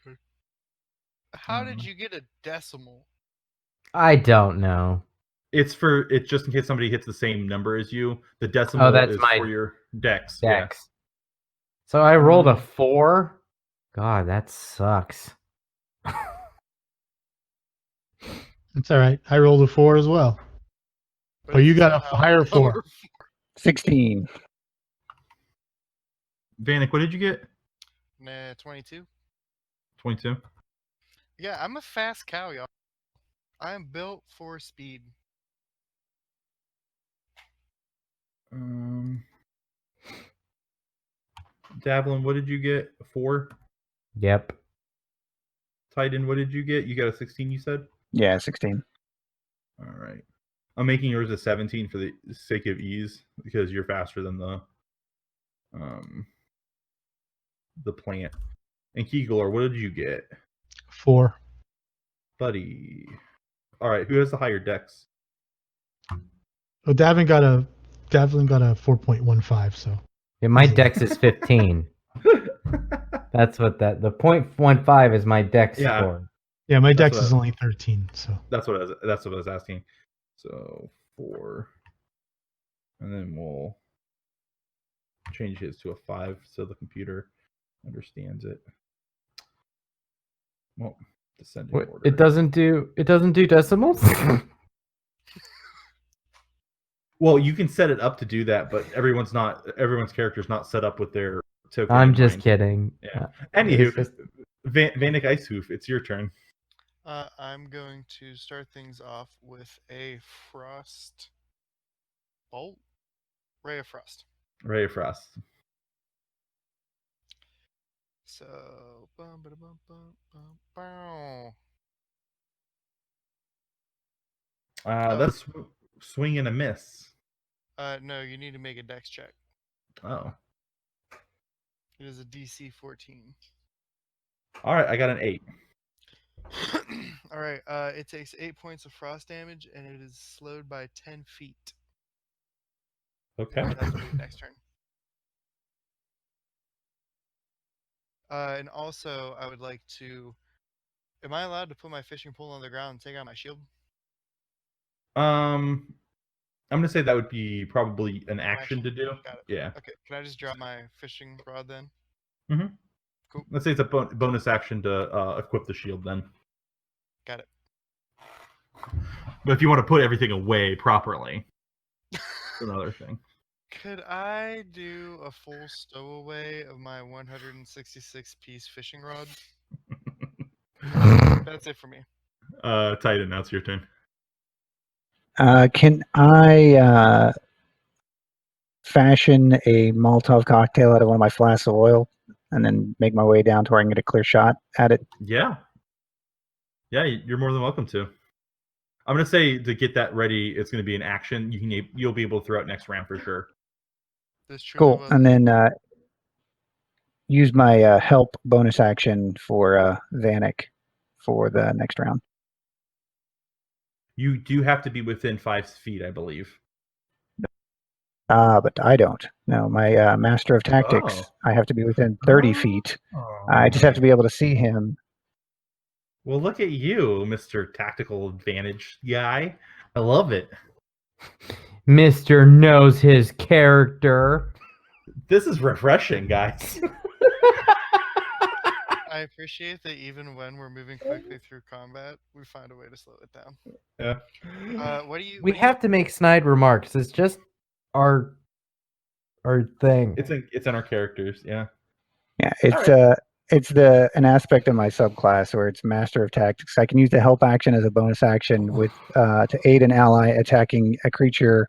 Okay. How did you get a decimal? I don't know. It's just in case somebody hits the same number as you. The decimal that's is my for your dex. Yeah. Dex. So I rolled a 4. God, that sucks. It's all right. I rolled a 4 as well. But Oh, you it's got a somehow higher lower 4. 16. Vanek, what did you get? Nah, 22. 22. Yeah, I'm a fast cow, y'all. I'm built for speed. Davlin, what did you get? 4. Yep. Titan, what did you get? You got a 16, you said? Yeah, 16. All right. I'm making yours a 17 for the sake of ease because you're faster than the plant. And Keegler, what did you get? 4. Buddy. All right, who has the higher dex? Oh, Davin got a 4.15. So Yeah, my Easy. Dex is 15. That's what the 0.15 is my Dex Yeah. score. yeah, my That's dex what is only 13. So That's what I was asking. So 4, and then we'll change his to a 5 so the computer understands it. Well, descending What, order. it doesn't do decimals? Well, you can set it up to do that, but everyone's character's not set up with their token. I'm in just mind. kidding. Yeah. It's Anywho, just- Vanek Icehoof, it's your turn. I'm going to start things off with a frost bolt. Ray of frost. Ray of Frost. So bum, ba, bum, bum, bum, bow. That's swing and a miss. No, you need to make a dex check. Oh. It is a DC 14. All right, I got an 8. All right. It takes 8 points of frost damage, and it is slowed by 10 feet. Okay. And that's for your next turn. And also, I would like to. Am I allowed to put my fishing pole on the ground and take out my shield? I'm gonna say that would be probably an action to do. Got it. Yeah. Okay. Can I just drop my fishing rod then? Mm-hmm. Cool. Let's say it's a bonus action to equip the shield then. Got it. But if you want to put everything away properly, it's another thing. Could I do a full stowaway of my 166-piece fishing rod? That's it for me. Titan, now it's your turn. Can I fashion a Molotov cocktail out of one of my flasks of oil and then make my way down to where I can get a clear shot at it? Yeah. Yeah, you're more than welcome to. I'm gonna say to get that ready, it's gonna be an action. You'll be able to throw it next round for sure. This truly Cool. was And then use my help bonus action for Vanek for the next round. You do have to be within 5 feet, I believe. But I don't. No, my Master of Tactics, Oh. I have to be within 30 feet. I just have to be able to see him. Well, look at you, Mr. Tactical Advantage guy. I love it. Mr. knows his character. This is refreshing, guys. I appreciate that even when we're moving quickly through combat, we find a way to slow it down. Yeah. What do you? We have to make snide remarks. It's just our thing. It's in our characters, yeah. Yeah, it's an aspect of my subclass where it's Master of Tactics. I can use the help action as a bonus action with to aid an ally attacking a creature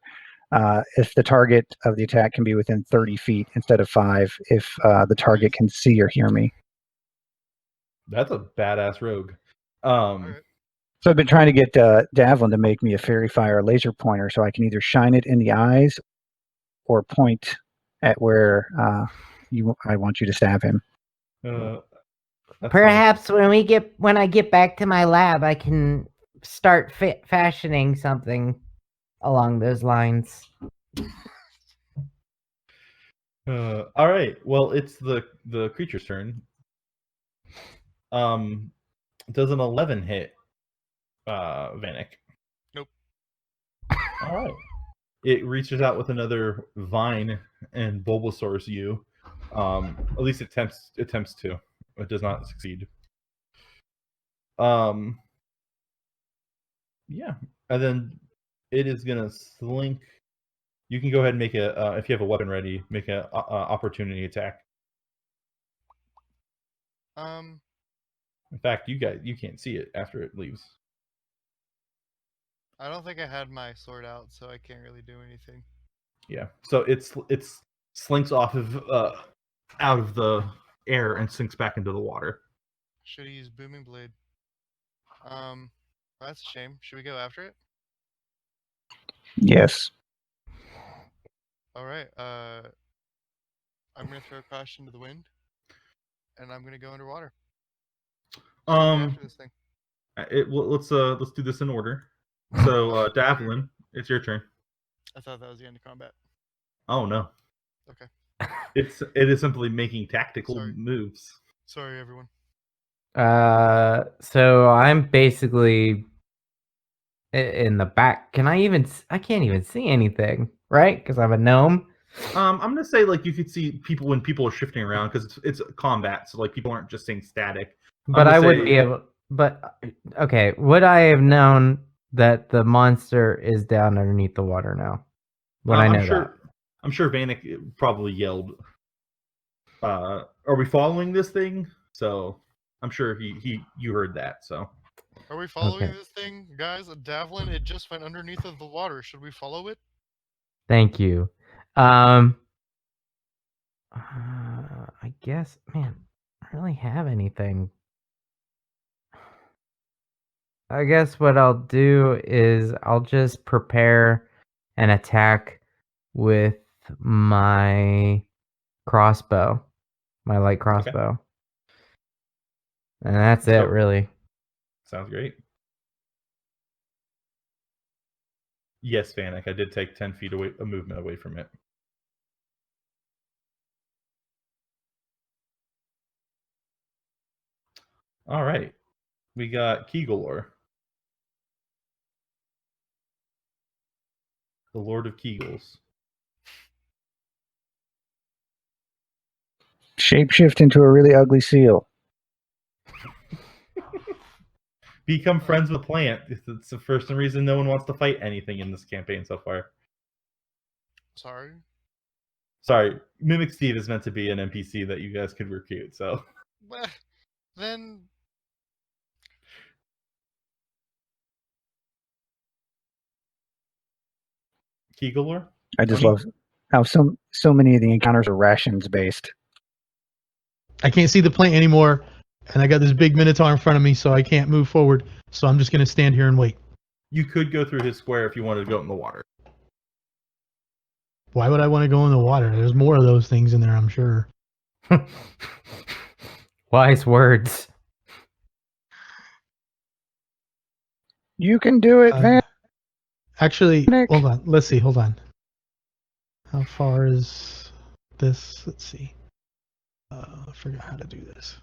if the target of the attack can be within 30 feet instead of 5 if the target can see or hear me. That's a badass rogue. Alright. So I've been trying to get Davlin to make me a fairy fire laser pointer so I can either shine it in the eyes or point at where I want you to stab him. That's Perhaps when I get back to my lab, I can start fashioning something along those lines. all right. Well, it's the creature's turn. Does an 11 hit, Vanek? Nope. All right. It reaches out with another vine and Bulbasaurs you. At least it attempts to. It does not succeed. Yeah, and then it is gonna slink. You can go ahead and make a if you have a weapon ready, make a opportunity attack. In fact, you can't see it after it leaves. I don't think I had my sword out, so I can't really do anything. Yeah, so it's slinks off of out of the air and sinks back into the water. Should have used booming blade. That's a shame. Should we go after it? Yes. All right. I'm gonna throw caution to the wind, and I'm gonna go underwater. So after this thing. Let's do this in order. So Davlin, it's your turn. I thought that was the end of combat. Oh no. Okay. It is simply making tactical Sorry. moves. Sorry, everyone. So I'm basically in the back. I can't even see anything, right? Because I'm a gnome. I'm gonna say like you could see people when people are shifting around because it's combat, so like people aren't just staying static. But I wouldn't be able. But okay, would I have known that the monster is down underneath the water now? When I know that. I'm sure Vanek probably yelled. Are we following this thing? So I'm sure you heard that. So Are we following Okay. this thing, guys? Davlin, it just went underneath of the water. Should we follow it? Thank you. I guess, man, I don't really have anything. I guess what I'll do is I'll just prepare an attack with my crossbow, my light crossbow. And that's it, really. Sounds great. Yes, Vanek, I did take 10 feet away, a movement away from it. All right. We got Kegalor. The Lord of Kegels. Shapeshift into a really ugly seal. Become friends with plant. It's the first reason no one wants to fight anything in this campaign so far. Sorry, Mimic Steve is meant to be an NPC that you guys could recruit, so. Well, then. Kegalor? I just love how so many of the encounters are rations based. I can't see the plant anymore, and I got this big minotaur in front of me, so I can't move forward. So I'm just going to stand here and wait. You could go through his square if you wanted to go in the water. Why would I want to go in the water? There's more of those things in there, I'm sure. Wise words. You can do it, Van. Actually, Nick. hold on. Let's see. Hold on. How far is this? Let's see. I forgot how to do this.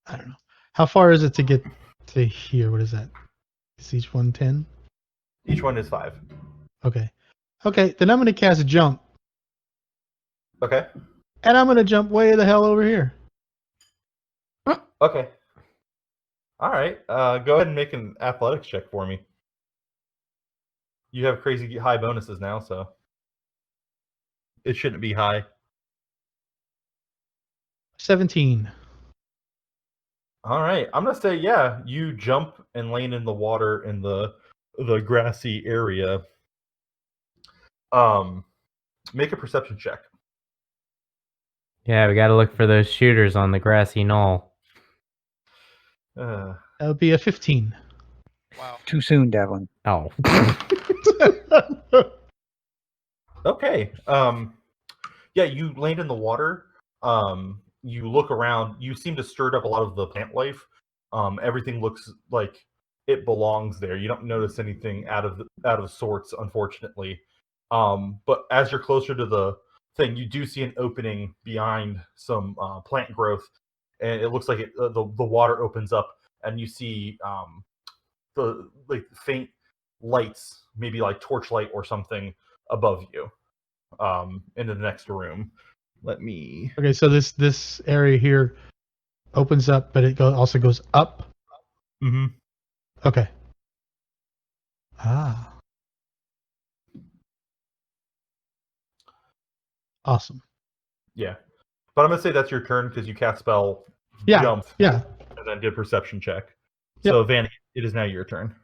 I don't know. How far is it to get to here? What is that? Is each one 10? Each one is 5. Okay. Okay, then I'm going to cast a jump. Okay. And I'm going to jump way the hell over here. Okay. All right. Go ahead and make an athletics check for me. You have crazy high bonuses now, so it shouldn't be high. 17. All right. I'm gonna say, yeah, you jump and land in the water in the grassy area. Make a perception check. Yeah, we got to look for those shooters on the grassy knoll. That would be a 15. Wow. Too soon, Devlin. Oh. Okay. Yeah, you land in the water. You look around. You seem to stir up a lot of the plant life. Everything looks like it belongs there. You don't notice anything out of sorts, unfortunately. But as you're closer to the thing, you do see an opening behind some plant growth, and it looks like the water opens up, and you see the like faint lights, maybe like torchlight or something above you, into the next room. Let me. Okay, so this area here opens up, but it also goes up. Mm-hmm. Okay. Ah. Awesome. Yeah, but I'm gonna say that's your turn because you cast spell, Yeah. jumped, Yeah. and then did perception check. Yep. So Van, it is now your turn.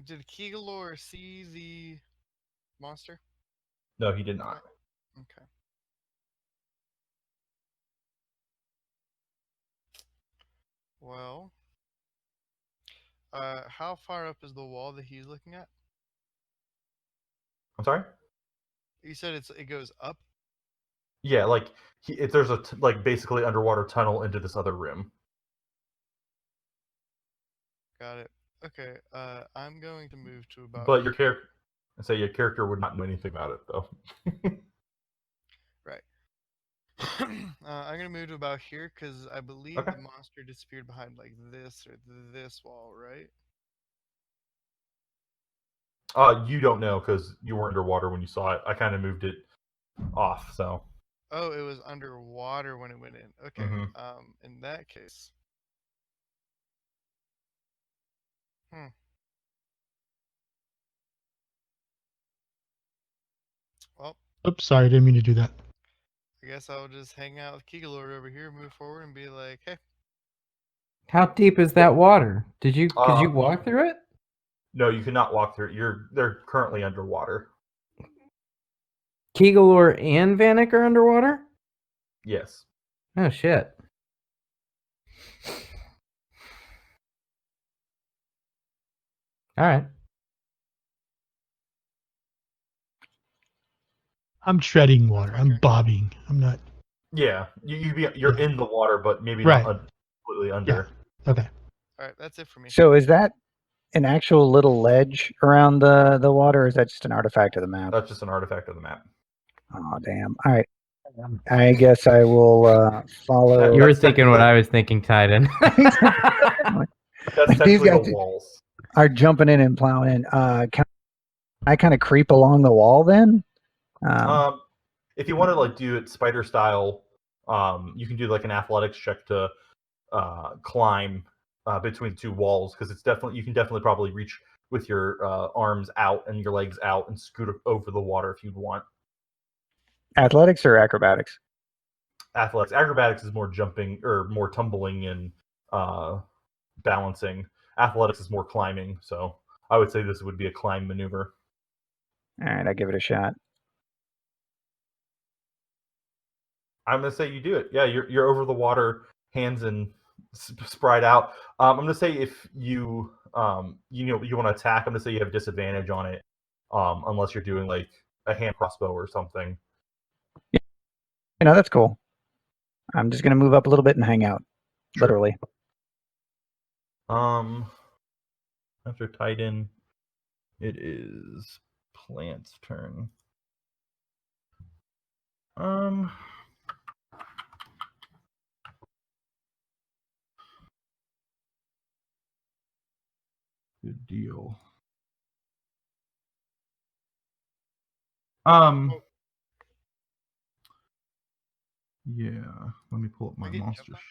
Did Kegalor see the monster? No, he did not. Okay. Well, how far up is the wall that he's looking at? I'm sorry. You said it goes up. Yeah, like there's a like basically underwater tunnel into this other room. Got it. Okay. I'm going to move to about. But your character, your character would not know anything about it though. Right. I'm gonna move to about here because I believe Okay. the monster disappeared behind like this or this wall, right? You don't know because you were underwater when you saw it. I kind of moved it off, so. Oh, it was underwater when it went in. Okay. Mhm. In that case. Well, Oops, sorry, I didn't mean to do that. I guess I'll just hang out with Kegalord over here, move forward, and be like, hey. How deep is that water? Could you walk through it? No, you cannot walk through it. They're currently underwater. Kegalor and Vanek are underwater? Yes. Oh shit. All right. I'm treading water. my I'm turn. bobbing. I'm not. Yeah, you're Yeah. in the water, but maybe Right. not completely under. Okay. All right, that's it for me. So is that an actual little ledge around the water, or is that just an artifact of the map? That's just an artifact of the map. Oh, damn. All right. I guess I will follow. You were That's thinking what technically- I was thinking, Titan. That's These technically guys the walls. are jumping in and plowing in. Can I kind of creep along the wall then? If you want to like do it spider style, you can do like an athletics check to climb between two walls because you can definitely probably reach with your arms out and your legs out and scoot over the water if you'd want. Athletics or acrobatics? Athletics. Acrobatics is more jumping or more tumbling and balancing. Athletics is more climbing, so I would say this would be a climb maneuver. All right, I'll give it a shot. I'm gonna say you do it. Yeah, you're over the water, hands and spread out. I'm gonna say if you you want to attack, I'm gonna say you have disadvantage on it, unless you're doing like a hand crossbow or something. That's cool. I'm just gonna move up a little bit and hang out, Sure. literally. After Titan, it is Plant's turn. Good deal. Yeah. Let me pull up my I get monster. jumped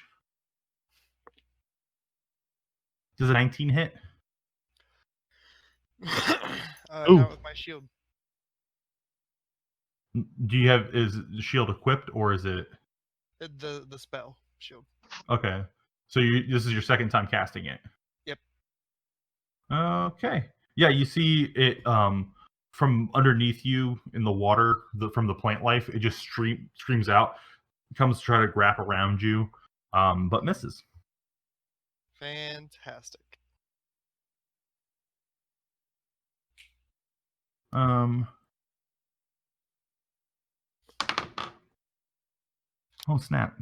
Does a 19 hit? Ooh. Not with my shield. Do you have is the shield equipped or is it The spell shield. okay? So this is your second time casting it. Yep. Okay. Yeah, you see it from underneath you in the water from the plant life. It just streams out, comes to try to wrap around you, but misses. Fantastic. Oh snap.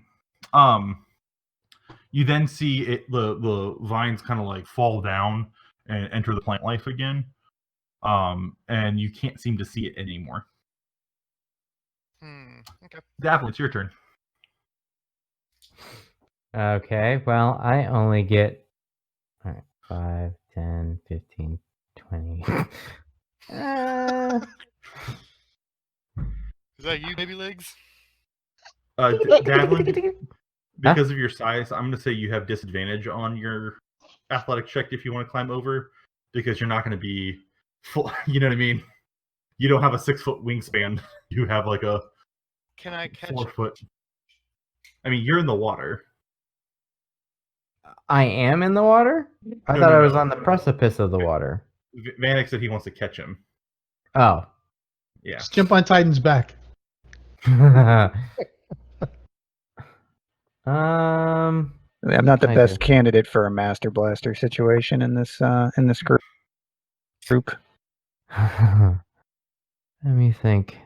You then see the vines kind of like fall down and enter the plant life again, and you can't seem to see it anymore. Okay. Daphne, it's your turn. Okay, well, I only get 5, 10, 15, 20. Is that you, baby legs? Daphne, because of your size, I'm going to say you have disadvantage on your athletic check if you want to climb over, because you're not going to be full. You know what I mean? You don't have a 6-foot wingspan. You have like a Can I catch 4 foot. I mean, you're in the water. I am in the water? I No, thought no, I was no. on the precipice of the water. Vanek said he wants to catch him. Oh. Yeah. Just jump on Titan's back. Um, I'm not the I best do. candidate for a Master Blaster situation in this group. Let me think.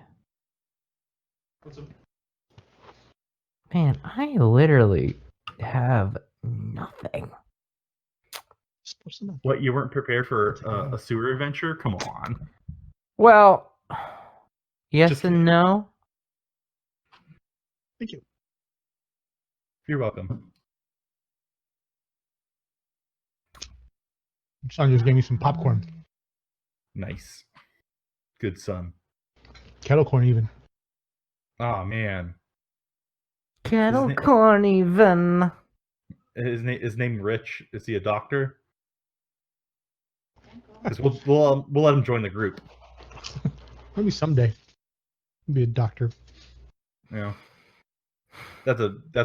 Man, I literally have nothing. What, you weren't prepared for a sewer adventure? Come on. Well, yes Just and kidding. no. Thank you. You're welcome. Son just gave me some popcorn. Nice. Good son. Kettle corn even. Oh man. Kettle Isn't it- corn even. His name Rich. Is he a doctor? Because we'll let him join the group. Maybe someday. Be a doctor. Yeah. That's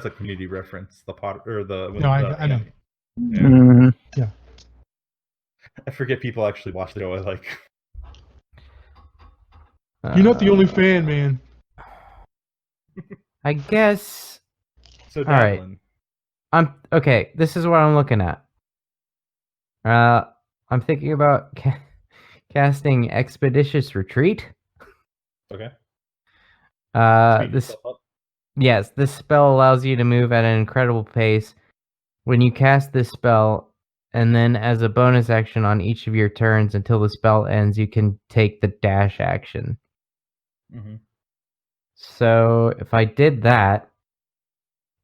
a community reference. The pot or the No, I know. Yeah. Mhm. I forget people actually watch the show. I like. You're not the only fan, man. I guess. So right. Davlin. I'm okay. This is what I'm looking at. I'm thinking about casting Expeditious Retreat. Okay. Speed This yourself up. yes, this spell allows you to move at an incredible pace. When you cast this spell, and then as a bonus action on each of your turns until the spell ends, you can take the dash action. Mm-hmm. So if I did that,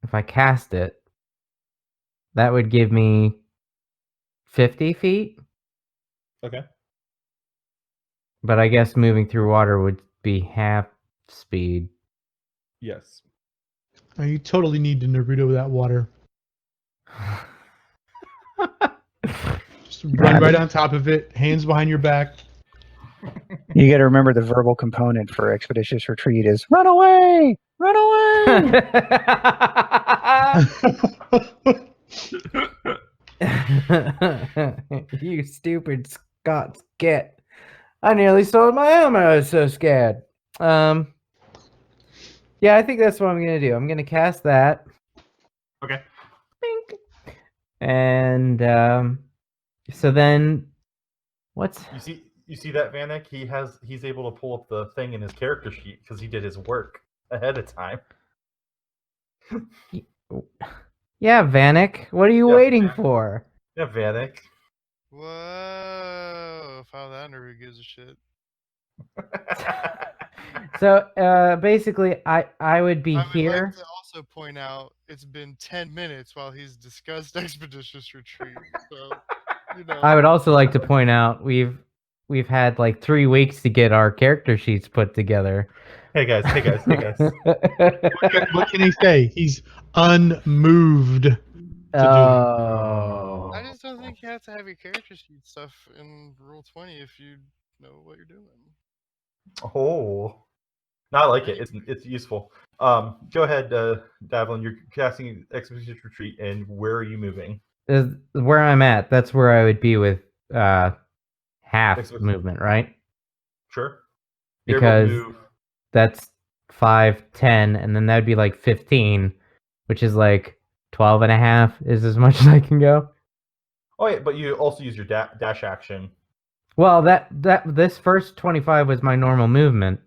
if I cast it, that would give me 50 feet. Okay. But I guess moving through water would be half speed. Yes. You totally need to Naruto that water. Just run right on top of it, hands behind your back. You got to remember the verbal component for Expeditious Retreat is run away, run away. You stupid Scots get. I nearly sold my armor. I was so scared. Yeah, I think that's what I'm gonna do. I'm gonna cast that. Okay. Bink. And so then what's You see that Vanek? He's able to pull up the thing in his character sheet because he did his work ahead of time. Yeah, Vanek, what are you Yeah. waiting for? Yeah, Vanek. Whoa! Found that under who gives a shit. So basically I would be I would here. like to also point out it's been 10 minutes while he's discussed Expeditious Retreat. So, you know. I would also like to point out we've had like 3 weeks to get our character sheets put together. Hey guys. What can he say? He's unmoved. Oh. I just don't think you have to have your character sheet stuff in Rule 20 if you know what you're doing. Oh. No, I like it. It's useful. Go ahead, Davlin. You're casting Expeditious Retreat, and where are you moving? Is where I'm at. That's where I would be with half Expeditious. movement, right? Sure. You're able Because to move. that's 5, 10, and then that'd be like 15, which is like 12 and a half is as much as I can go. Oh yeah, but you also use your dash action. Well, this first 25 was my normal movement,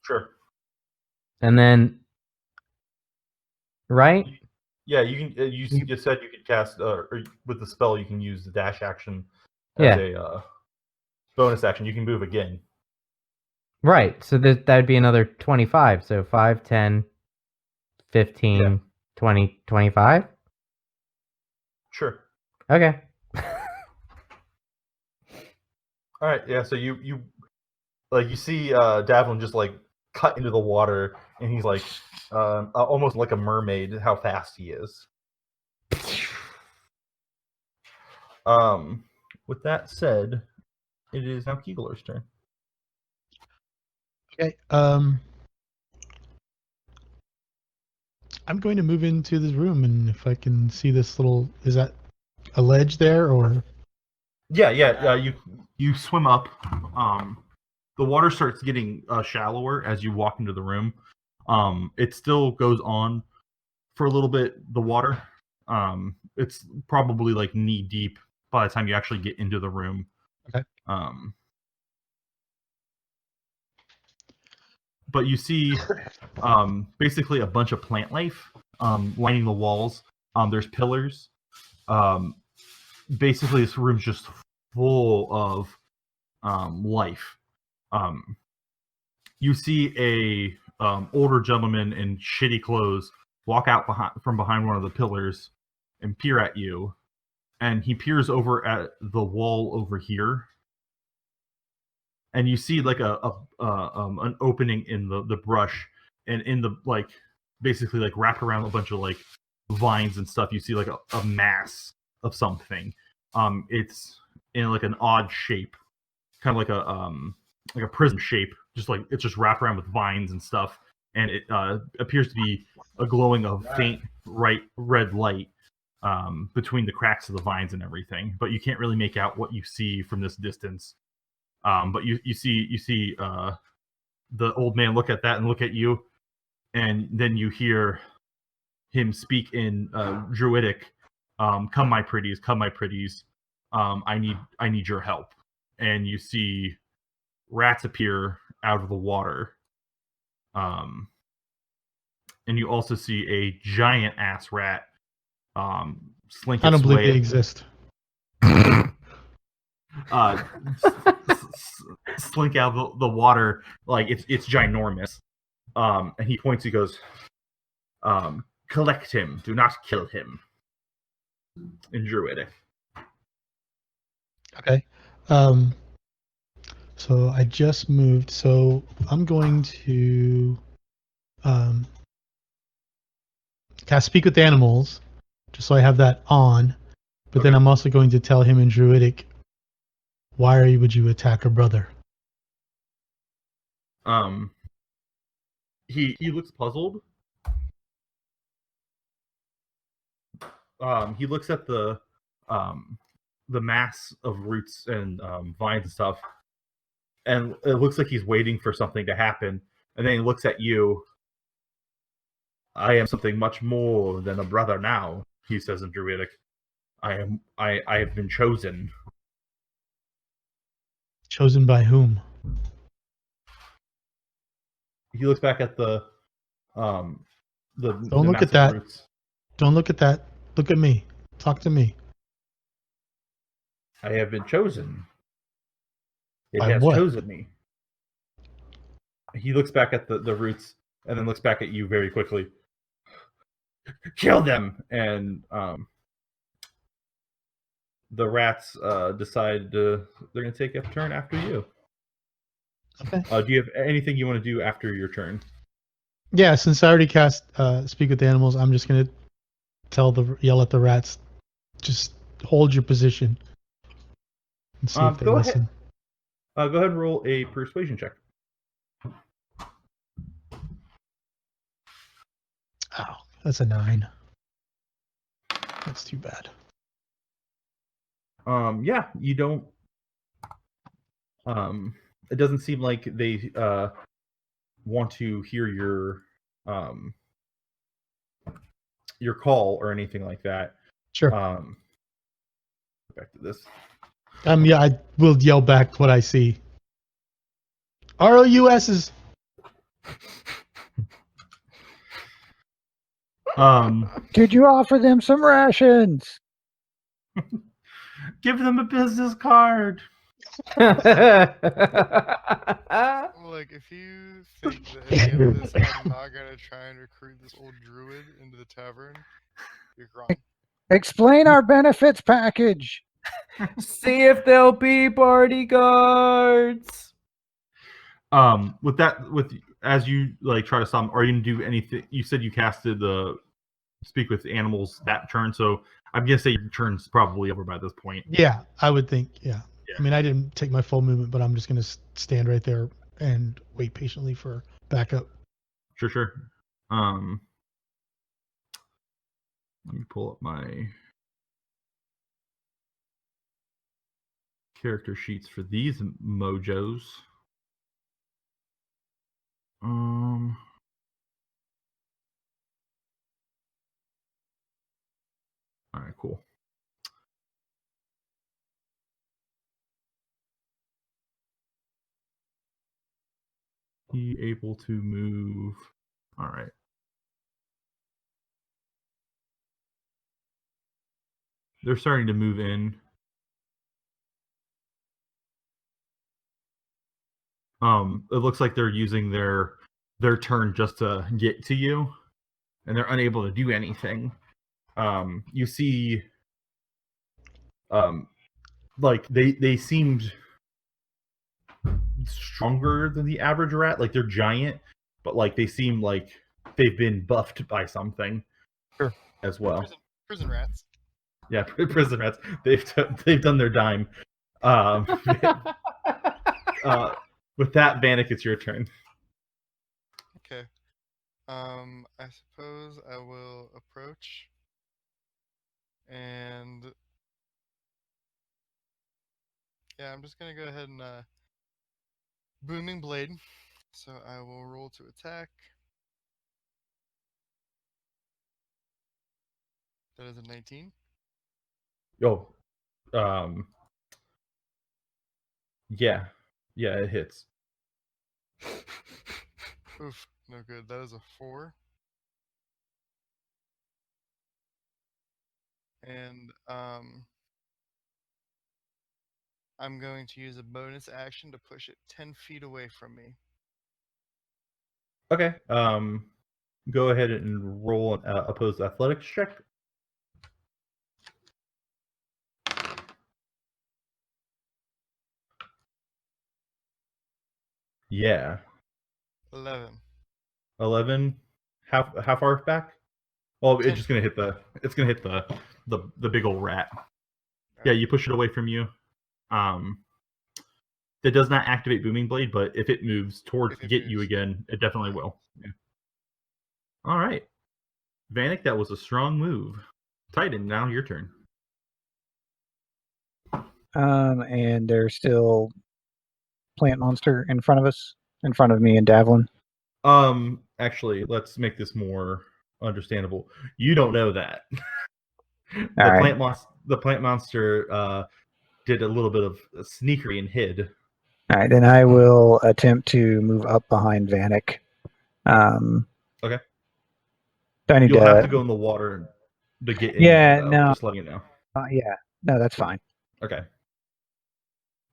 Sure. and then right? Yeah, you can. You said you could cast, or with the spell, you can use the dash action as Yeah. a bonus action. You can move again. Right. So that'd be another 25. So 5, 10, 15, Yeah. 20, 25? Sure. Okay. All right. Yeah. So you see Davlin just like cut into the water, and he's like almost like a mermaid. How fast he is. With that said, it is now Keegler's turn. Okay. I'm going to move into this room, and if I can see this little, is that a ledge there, or? Yeah. You swim up. The water starts getting shallower as you walk into the room. It still goes on for a little bit. The water. It's probably like knee deep by the time you actually get into the room. Okay. But you see basically a bunch of plant life lining the walls. There's pillars. Basically, this room's just full of life. You see a older gentleman in shitty clothes walk out from behind one of the pillars and peer at you. And he peers over at the wall over here. And you see like an opening in the brush, and in the like basically like wrapped around a bunch of like vines and stuff. You see like a mass of something. It's in like an odd shape, kind of like a prism shape. Just like it's just wrapped around with vines and stuff, and it appears to be a glowing of faint red light between the cracks of the vines and everything. But you can't really make out what you see from this distance. But you see the old man look at that and look at you, and then you hear him speak in Druidic. Come, my pretties, come, my pretties. I need your help. And you see rats appear out of the water. And you also see a giant ass rat slink I don't its believe way. they exist. Slink out of the water, like it's ginormous. And he points. He goes, "Collect him. Do not kill him." In Druidic. Okay. So I just moved. So I'm going to cast Speak with Animals, just so I have that on. But then Okay. I'm also going to tell him in Druidic, why would you attack a brother? He looks puzzled. He looks at the mass of roots and vines and stuff, and it looks like he's waiting for something to happen. And then he looks at you. I am something much more than a brother now, he says in Druidic. I have been chosen. Chosen by whom? He looks back at the Don't look at that. roots. Don't look at that. Look at me. Talk to me. I have been chosen. It By has what? chosen me. He looks back at the roots and then looks back at you very quickly. Kill them! And the rats decide they're going to take a turn after you. Okay. Do you have anything you want to do after your turn? Yeah, since I already cast Speak with the Animals, I'm just gonna yell at the rats, just hold your position and see if they Go listen. ahead. Go ahead and roll a persuasion check. Oh, that's a 9. That's too bad. Yeah, you don't. It doesn't seem like they want to hear your call or anything like that. Sure. Back to this. Yeah, I will yell back what I see. ROUSs. Did you offer them some rations? Give them a business card. Look, if you think that at the end of this, I'm not gonna try and recruit this old druid into the tavern, you're wrong. Explain our benefits package. See if there'll be bodyguards. With as you like try to stop them, are you gonna do anything? You said you casted the speak with animals that turn, so I'm gonna say your turn's probably over by this point. Yeah, I would think. Yeah. I mean, I didn't take my full movement, but I'm just gonna stand right there and wait patiently for backup. Sure. Let me pull up my character sheets for these mojos. All right, cool. He able to move. All right. They're starting to move in. It looks like they're using their turn just to get to you, and they're unable to do anything. You see, like they seemed stronger than the average rat. Like they're giant, but like they seem like they've been buffed by something. Sure. As well. Prison rats. Yeah, prison rats. They've done their dime. With that, Vanek, it's your turn. Okay. I suppose I will approach and yeah, I'm just gonna go ahead and booming blade. So I will roll to attack. That is a 19. Oh, yeah, it hits. Oof, no good. That is a 4. And I'm going to use a bonus action to push it 10 feet away from me. Okay. Go ahead and roll an opposed athletics check. Yeah. 11. 11. How far back? Well, it's 10. just gonna hit the big old rat. Yeah, you push it away from you. That does not activate Booming Blade, but if it moves towards to get you again, it definitely will. Yeah. All right, Vanek, that was a strong move. Titan, now your turn. And there's still plant monster in front of us, in front of me and Davlin. Actually, let's make this more understandable. You don't know that. The plant monster did a little bit of sneakery and hid. All right, then I will attempt to move up behind Vanek. Okay. You'll have to go in the water to get in. Yeah, though, no. Just letting you know. Yeah, no, that's fine. Okay.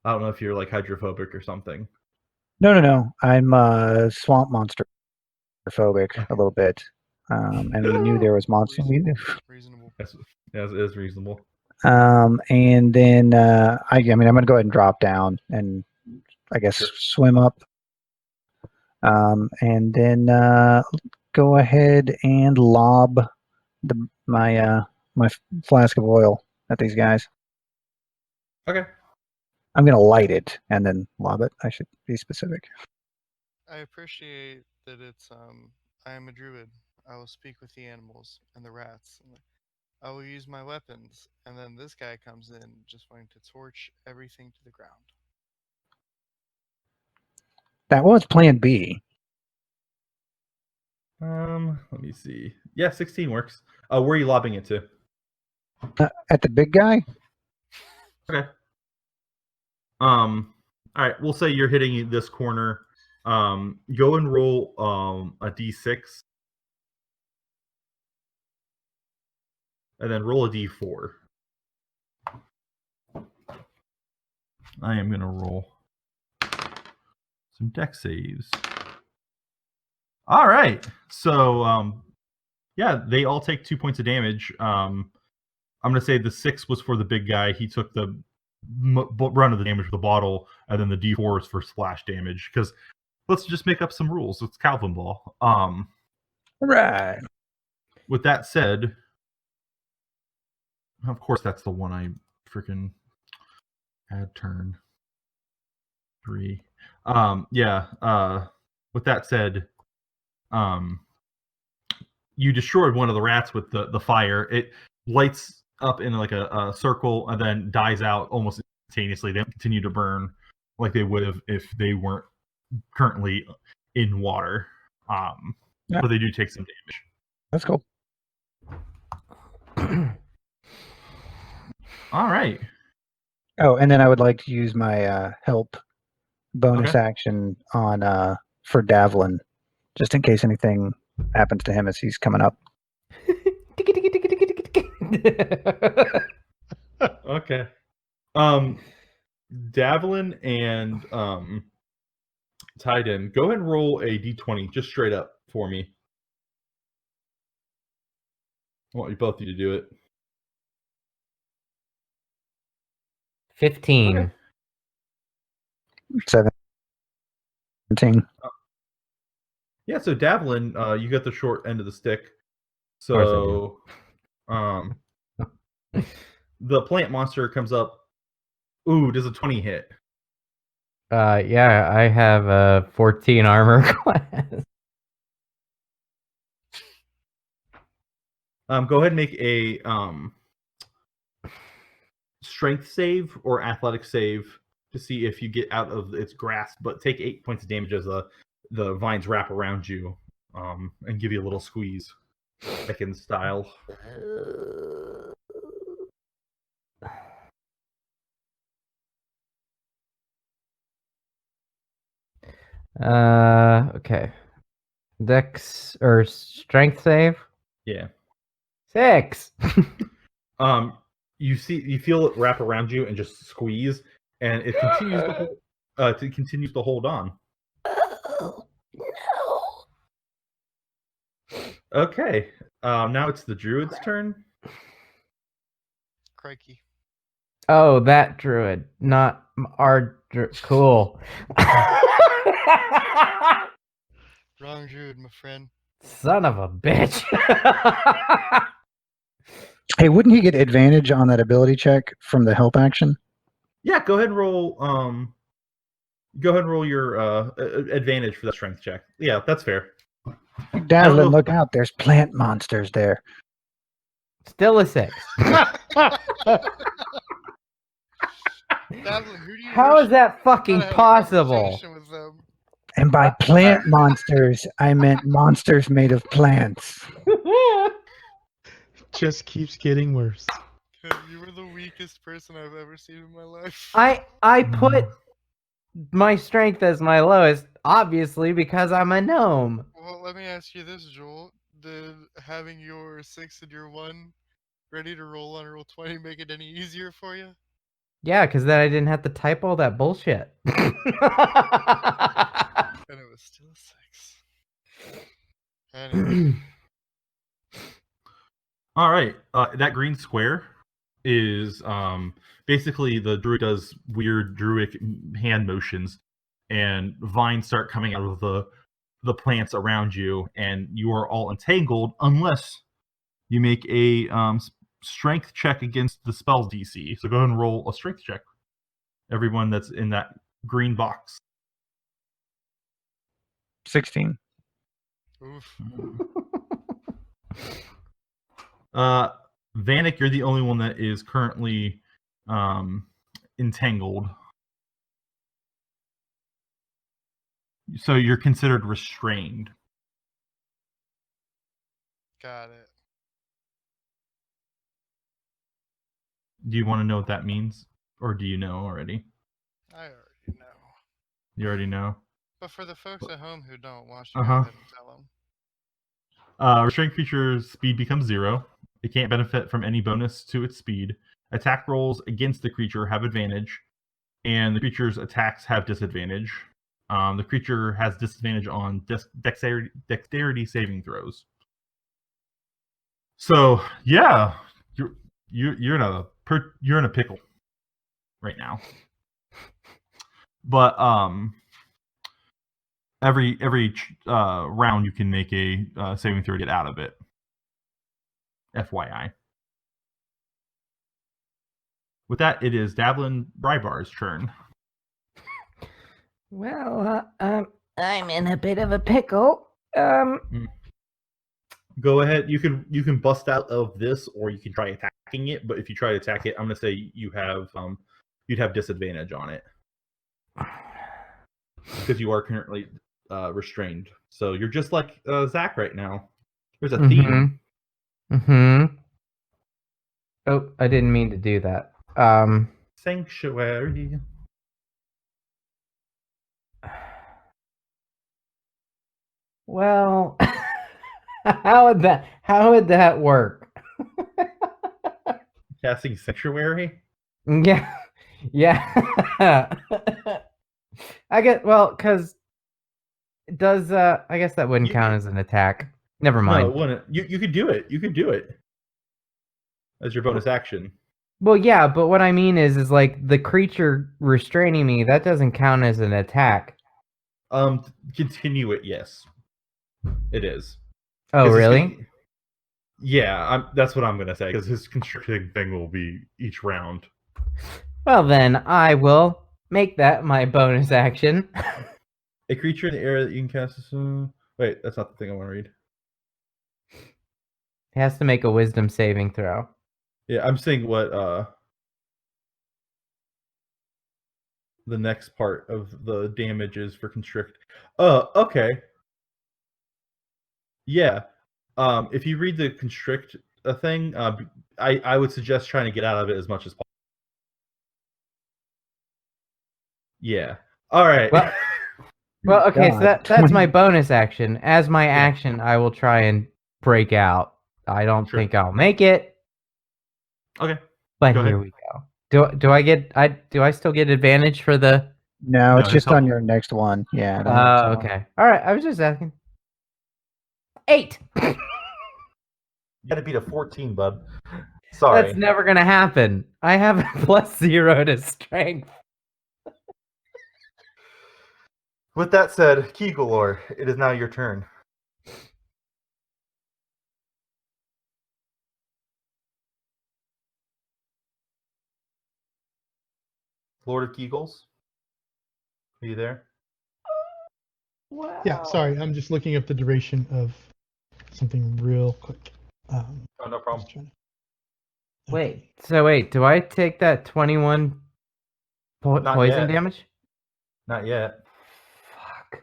I don't know if you're like hydrophobic or something. No. I'm swamp monster phobic a little bit. And we knew there was monster. Reasonable. Yes, it is reasonable. And then I mean, I'm going to go ahead and drop down and I guess swim up. And then go ahead and lob my flask of oil at these guys. Okay. I'm going to light it and then lob it. I should be specific. I appreciate that it's I am a druid. I will speak with the animals and the rats. And I will use my weapons, and then this guy comes in just wanting to torch everything to the ground. That was plan B. Let me see. Yeah, 16 works. Where are you lobbing it to? At the big guy? Okay. All right, we'll say you're hitting this corner. Go and roll a d6. and then roll a d4. I am going to roll some dex saves. All right. So, yeah, they all take 2 points of damage. I'm going to say the 6 was for the big guy. He took the run of the damage with the bottle, and then the d4 is for splash damage. Because let's just make up some rules. It's Calvin Ball. Right. With that said, of course, that's the one I freaking had turn 3. With that said, you destroyed one of the rats with the fire. It lights up in like a circle and then dies out almost instantaneously. They don't continue to burn like they would have if they weren't currently in water. Yeah. But they do take some damage. That's cool. All right. Oh, and then I would like to use my help bonus Okay. action on for Davlin, just in case anything happens to him as he's coming up. Okay. Davlin and Tyden, go ahead and roll a d20 just straight up for me. I want you both of you to do it. 15. Okay. 17. Yeah, so Davlin, you got the short end of the stick. course I So the plant monster comes up. Ooh, does a 20 hit? Yeah, I have a 14 armor class. Go ahead and make a strength save or athletic save to see if you get out of its grasp, but take 8 points of damage as the vines wrap around you and give you a little squeeze, like in style. Okay. Dex or strength save? Yeah. 6. You feel it wrap around you and just squeeze, and it continues to hold on. Oh, no. Okay. Now it's the druid's turn. Crikey. Oh, that druid, not our cool. Wrong druid, my friend. Son of a bitch. Hey, wouldn't he get advantage on that ability check from the help action? Yeah, go ahead and roll. Go ahead and roll your advantage for that strength check. Yeah, that's fair. Davlin, look out! There's plant monsters there. Still a 6. Davlin, who do you How wish is that you fucking had a possible? conversation with them? And by plant monsters, I meant monsters made of plants. Just keeps getting worse. You were the weakest person I've ever seen in my life. I put my strength as my lowest, obviously, because I'm a gnome. Well, let me ask you this, Joel. Did having your 6 and your 1 ready to roll on roll 20 make it any easier for you? Yeah, because then I didn't have to type all that bullshit. And it was still a 6. Anyway. All right. That green square is basically the druid does weird druidic hand motions, and vines start coming out of the plants around you, and you are all entangled unless you make a strength check against the spell's DC. So go ahead and roll a strength check. Everyone that's in that green box. 16. Oof. Vanek, you're the only one that is currently entangled. So you're considered restrained. Got it. Do you want to know what that means? Or do you know already? I already know. You already know? But for the folks at home who don't, why don't you Uh-huh. go ahead and tell them? Restrained creature's speed becomes 0. It can't benefit from any bonus to its speed. Attack rolls against the creature have advantage, and the creature's attacks have disadvantage. The creature has disadvantage on dexterity saving throws. So yeah, you're in a pickle right now. But every round you can make a saving throw to get out of it. FYI. With that, it is Davlin Brybar's turn. Well, I'm in a bit of a pickle. Go ahead. You can bust out of this, or you can try attacking it. But if you try to attack it, I'm gonna say you'd have disadvantage on it because you are currently restrained. So you're just like Zach right now. There's a theme. Oh, I didn't mean to do that. Sanctuary. Well, how would that work? Casting Sanctuary? Yeah. I get because does I guess that wouldn't count as an attack. Never mind. No, it wouldn't. You could do it. You could do it as your bonus action. Well, yeah, but what I mean is like the creature restraining me, that doesn't count as an attack. Continue it, yes. It is. Oh, really? Yeah, that's what I'm going to say, because his constricting thing will be each round. Well, then, I will make that my bonus action. A creature in the area that you can cast... wait, that's not the thing I want to read. It has to make a wisdom saving throw. Yeah, I'm seeing what the next part of the damage is for constrict. Okay. Yeah. If you read the constrict thing, I would suggest trying to get out of it as much as possible. Yeah. All right. Well, okay, so that's my bonus action. As my action, I will try and break out. I don't think I'll make it. Okay. But here we go. Do I still get advantage for the? No, it's just on your next one. Yeah. Okay. All right. I was just asking. 8. You gotta beat a 14, bud. Sorry. That's never gonna happen. I have a +0 to strength. With that said, Kegalor, it is now your turn. Lord of Kegels? Are you there? Wow. Yeah, sorry, I'm just looking up the duration of something real quick. Oh, no problem. Wait, do I take that 21 poison damage? Not yet. Fuck.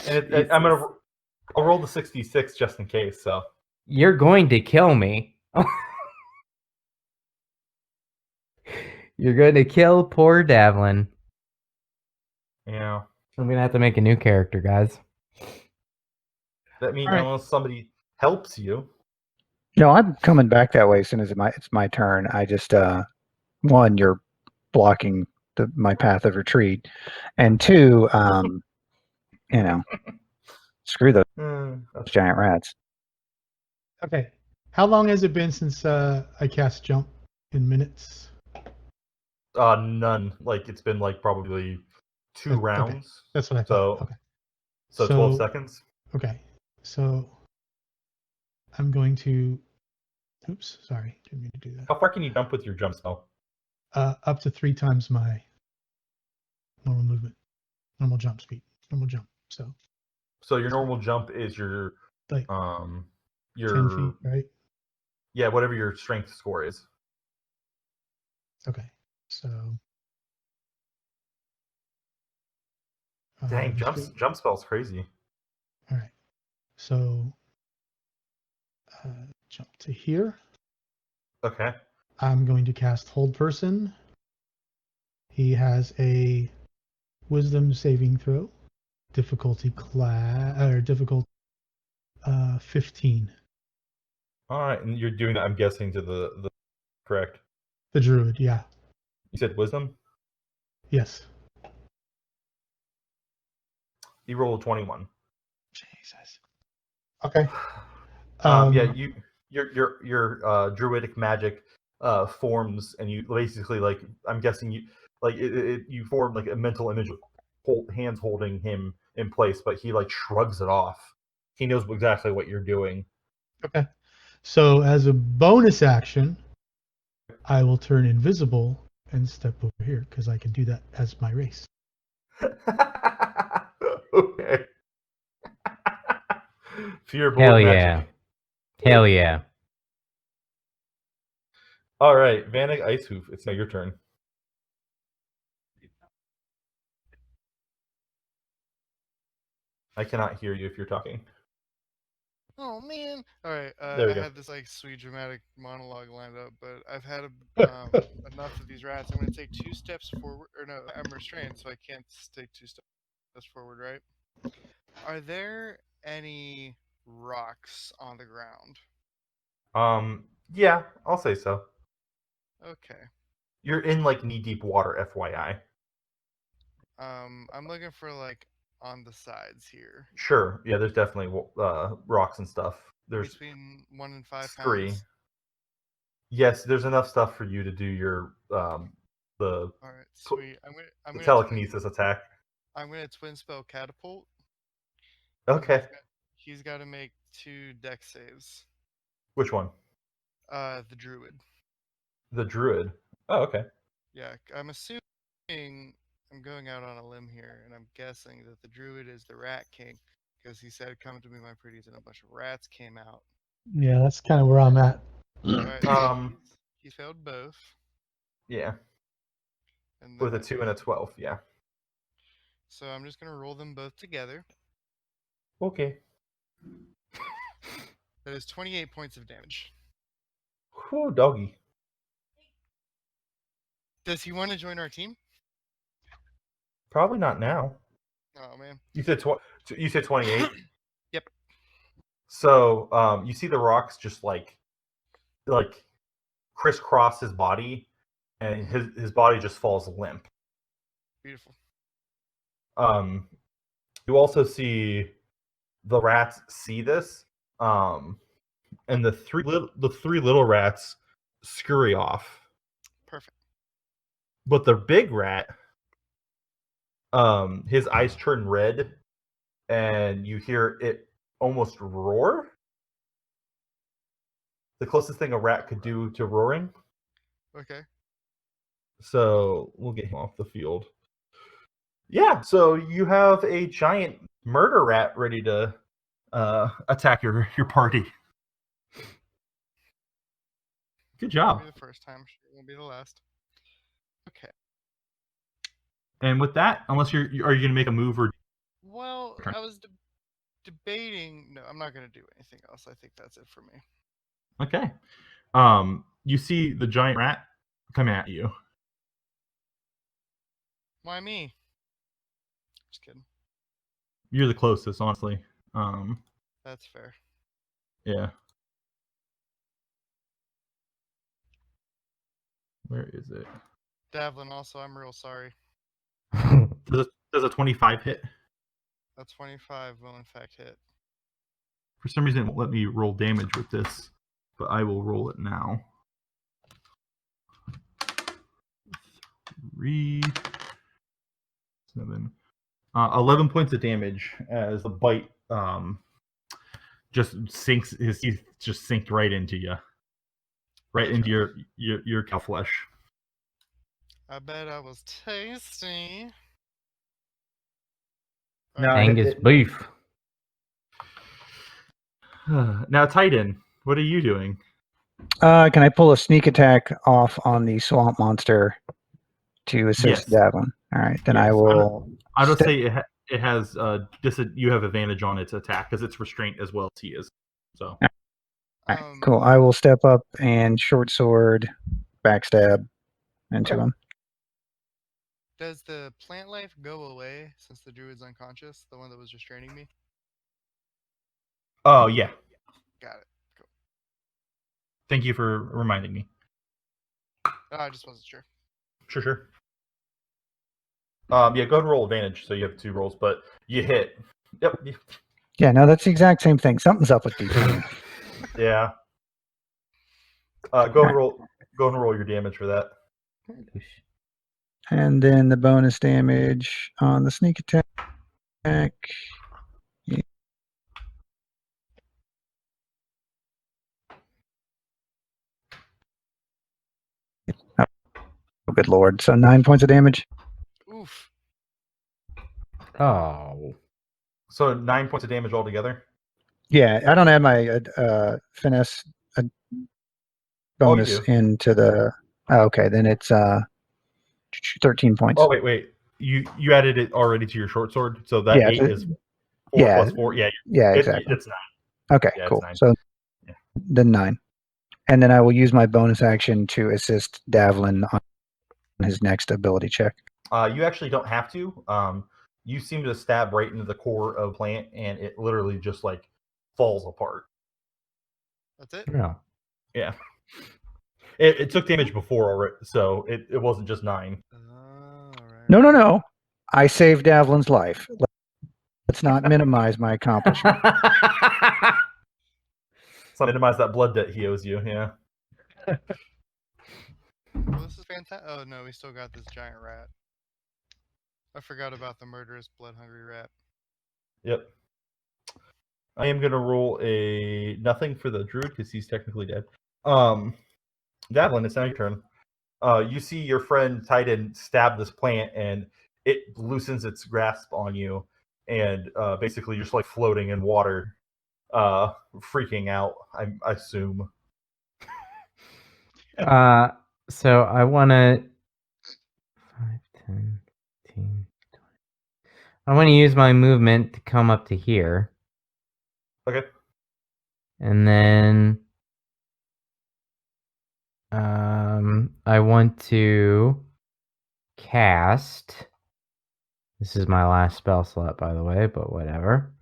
And I'll roll the 66 just in case, so. You're going to kill me. You're going to kill poor Davlin. Yeah. I'm going to have to make a new character, guys. That means unless somebody helps you. No, I'm coming back that way as soon as it's my turn. I just, one, you're blocking my path of retreat. And two, screw those giant rats. Okay. How long has it been since I cast jump in minutes? None. Like, it's been like probably 2 rounds. Okay. That's what I thought. Okay. So 12 seconds. Okay. So I'm going to. Oops, sorry, didn't mean to do that. How far can you jump with your jump spell? Up to 3 times my normal movement, normal jump speed, normal jump. So your normal jump is your like your 10 feet, right? Yeah, whatever your strength score is. Okay, so. Dang, jump spell's crazy. All right, so jump to here. Okay. I'm going to cast Hold Person. He has a Wisdom saving throw, difficulty 15. All right, and you're doing that, I'm guessing, to the correct. The druid, yeah. You said wisdom? Yes. You rolled a 21. Jesus. Okay. Yeah, your druidic magic forms, and you basically, like, I'm guessing you like you form like a mental image of hands holding him in place, but he like shrugs it off. He knows exactly what you're doing. Okay. So as a bonus action, I will turn invisible and step over here because I can do that as my race. Okay. Fear Hell board yeah. magic. Hell yeah. All right, Vanek Icehoof, it's now your turn. I cannot hear you if you're talking. Oh man! All right, There we I go. had this like sweet dramatic monologue lined up, but I've had enough of these rats. I'm gonna take 2 steps forward, or no, I'm restrained, so I can't take 2 steps forward. Right? Are there any rocks on the ground? Yeah, I'll say so. Okay. You're in like knee deep water, FYI. I'm looking for like on the sides here. Sure. Yeah, there's definitely rocks and stuff. There's Between 1 and 5 3. pounds. Yes, there's enough stuff for you to do your the All right, sweet. I'm the gonna telekinesis attack. I'm gonna twin spell catapult. Okay. He's got to make 2 dex saves. Which one? The druid. The druid. Oh, okay. Yeah, I'm assuming I'm going out on a limb here, and I'm guessing that the druid is the rat king because he said, "Come to me, my pretties," and a bunch of rats came out. Yeah, that's kind of where I'm at. All right, so he failed both. Yeah. And With a then 2 and a 12, yeah. So I'm just gonna roll them both together. Okay. That is 28 points of damage. Whew, doggy. Does he want to join our team? Probably not now. Oh man. You said 28. Yep. So you see the rocks just like crisscross his body, and his body just falls limp. Beautiful. You also see the rats see this, and the three little rats scurry off. Perfect. But the big rat, his eyes turn red, and you hear it almost roar. The closest thing a rat could do to roaring. Okay. So we'll get him off the field. Yeah, so you have a giant murder rat ready to attack your party. Good job. Won't be the first time. Sure, won't be the last. Okay. And with that, unless are you going to make a move or? Well, I was debating. No, I'm not gonna do anything else. I think that's it for me. Okay. You see the giant rat coming at you. Why me? Just kidding. You're the closest, honestly. That's fair. Yeah. Where is it? Davlin, also, I'm real sorry. Does a 25 hit? A 25 will in fact hit. For some reason, it won't let me roll damage with this, but I will roll it now. 3, 7, 11 points of damage as the bite just sinks. His teeth just sink right into you, right into your cow flesh. I bet I was tasty. Now, Angus beef. Now, Titan, what are you doing? Can I pull a sneak attack off on the swamp monster to assist that one? All right, then Yes, I will. I would say it has you have advantage on its attack because it's restraint as well as he is. So. All right, cool. I will step up and short sword, backstab into him. Does the plant life go away since the druid's unconscious? The one that was restraining me? Oh, yeah. Got it. Cool. Thank you for reminding me. I just wasn't sure. Sure. Yeah, go ahead and roll advantage. So you have 2 rolls, but you hit. Yep. Yeah, no, that's the exact same thing. Something's up with these people. Yeah. Go and roll your damage for that. And then the bonus damage on the sneak attack. Oh, good lord. So 9 points of damage. Oof. Oh. So 9 points of damage altogether. Yeah, I don't add my finesse bonus do. into the. Oh, okay, then it's 13 points. Oh wait. You added it already to your short sword, so that Yeah, 8 is 4 yeah. plus 4. Yeah, exactly. it's 9. Okay, Yeah, it's cool. 9. So Yeah. then 9. And then I will use my bonus action to assist Davlin on his next ability check. You actually don't have to. You seem to stab right into the core of the plant, and it literally just like falls apart. That's it? No. Yeah. It took damage before already, so it wasn't just 9. Right. No. I saved Davlin's life. Let's not minimize my accomplishment. So minimize that blood debt he owes you. Yeah. Well, this is fantastic. Oh no, we still got this giant rat. I forgot about the murderous, blood-hungry rat. Yep. I am gonna roll a nothing for the druid because he's technically dead. Davlin, it's now your turn. You see your friend Titan stab this plant, and it loosens its grasp on you, and basically you're just like floating in water, freaking out. I assume. So I want to 5, 10, 15, 20. I want to use my movement to come up to here. Okay. And then I want to cast. This is my last spell slot, by the way, but whatever.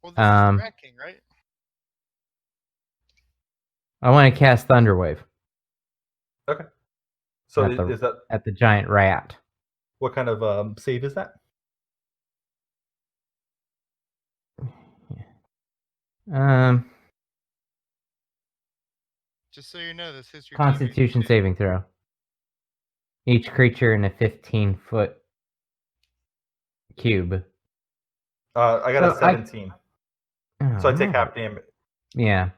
Well, this is the Rat King, right? I want to cast Thunderwave. Okay. So is that at the giant rat? What kind of save is that? Just so you know, this history. Constitution saving throw. Each creature in a 15-foot cube. I got a 17. So I take half damage. Yeah.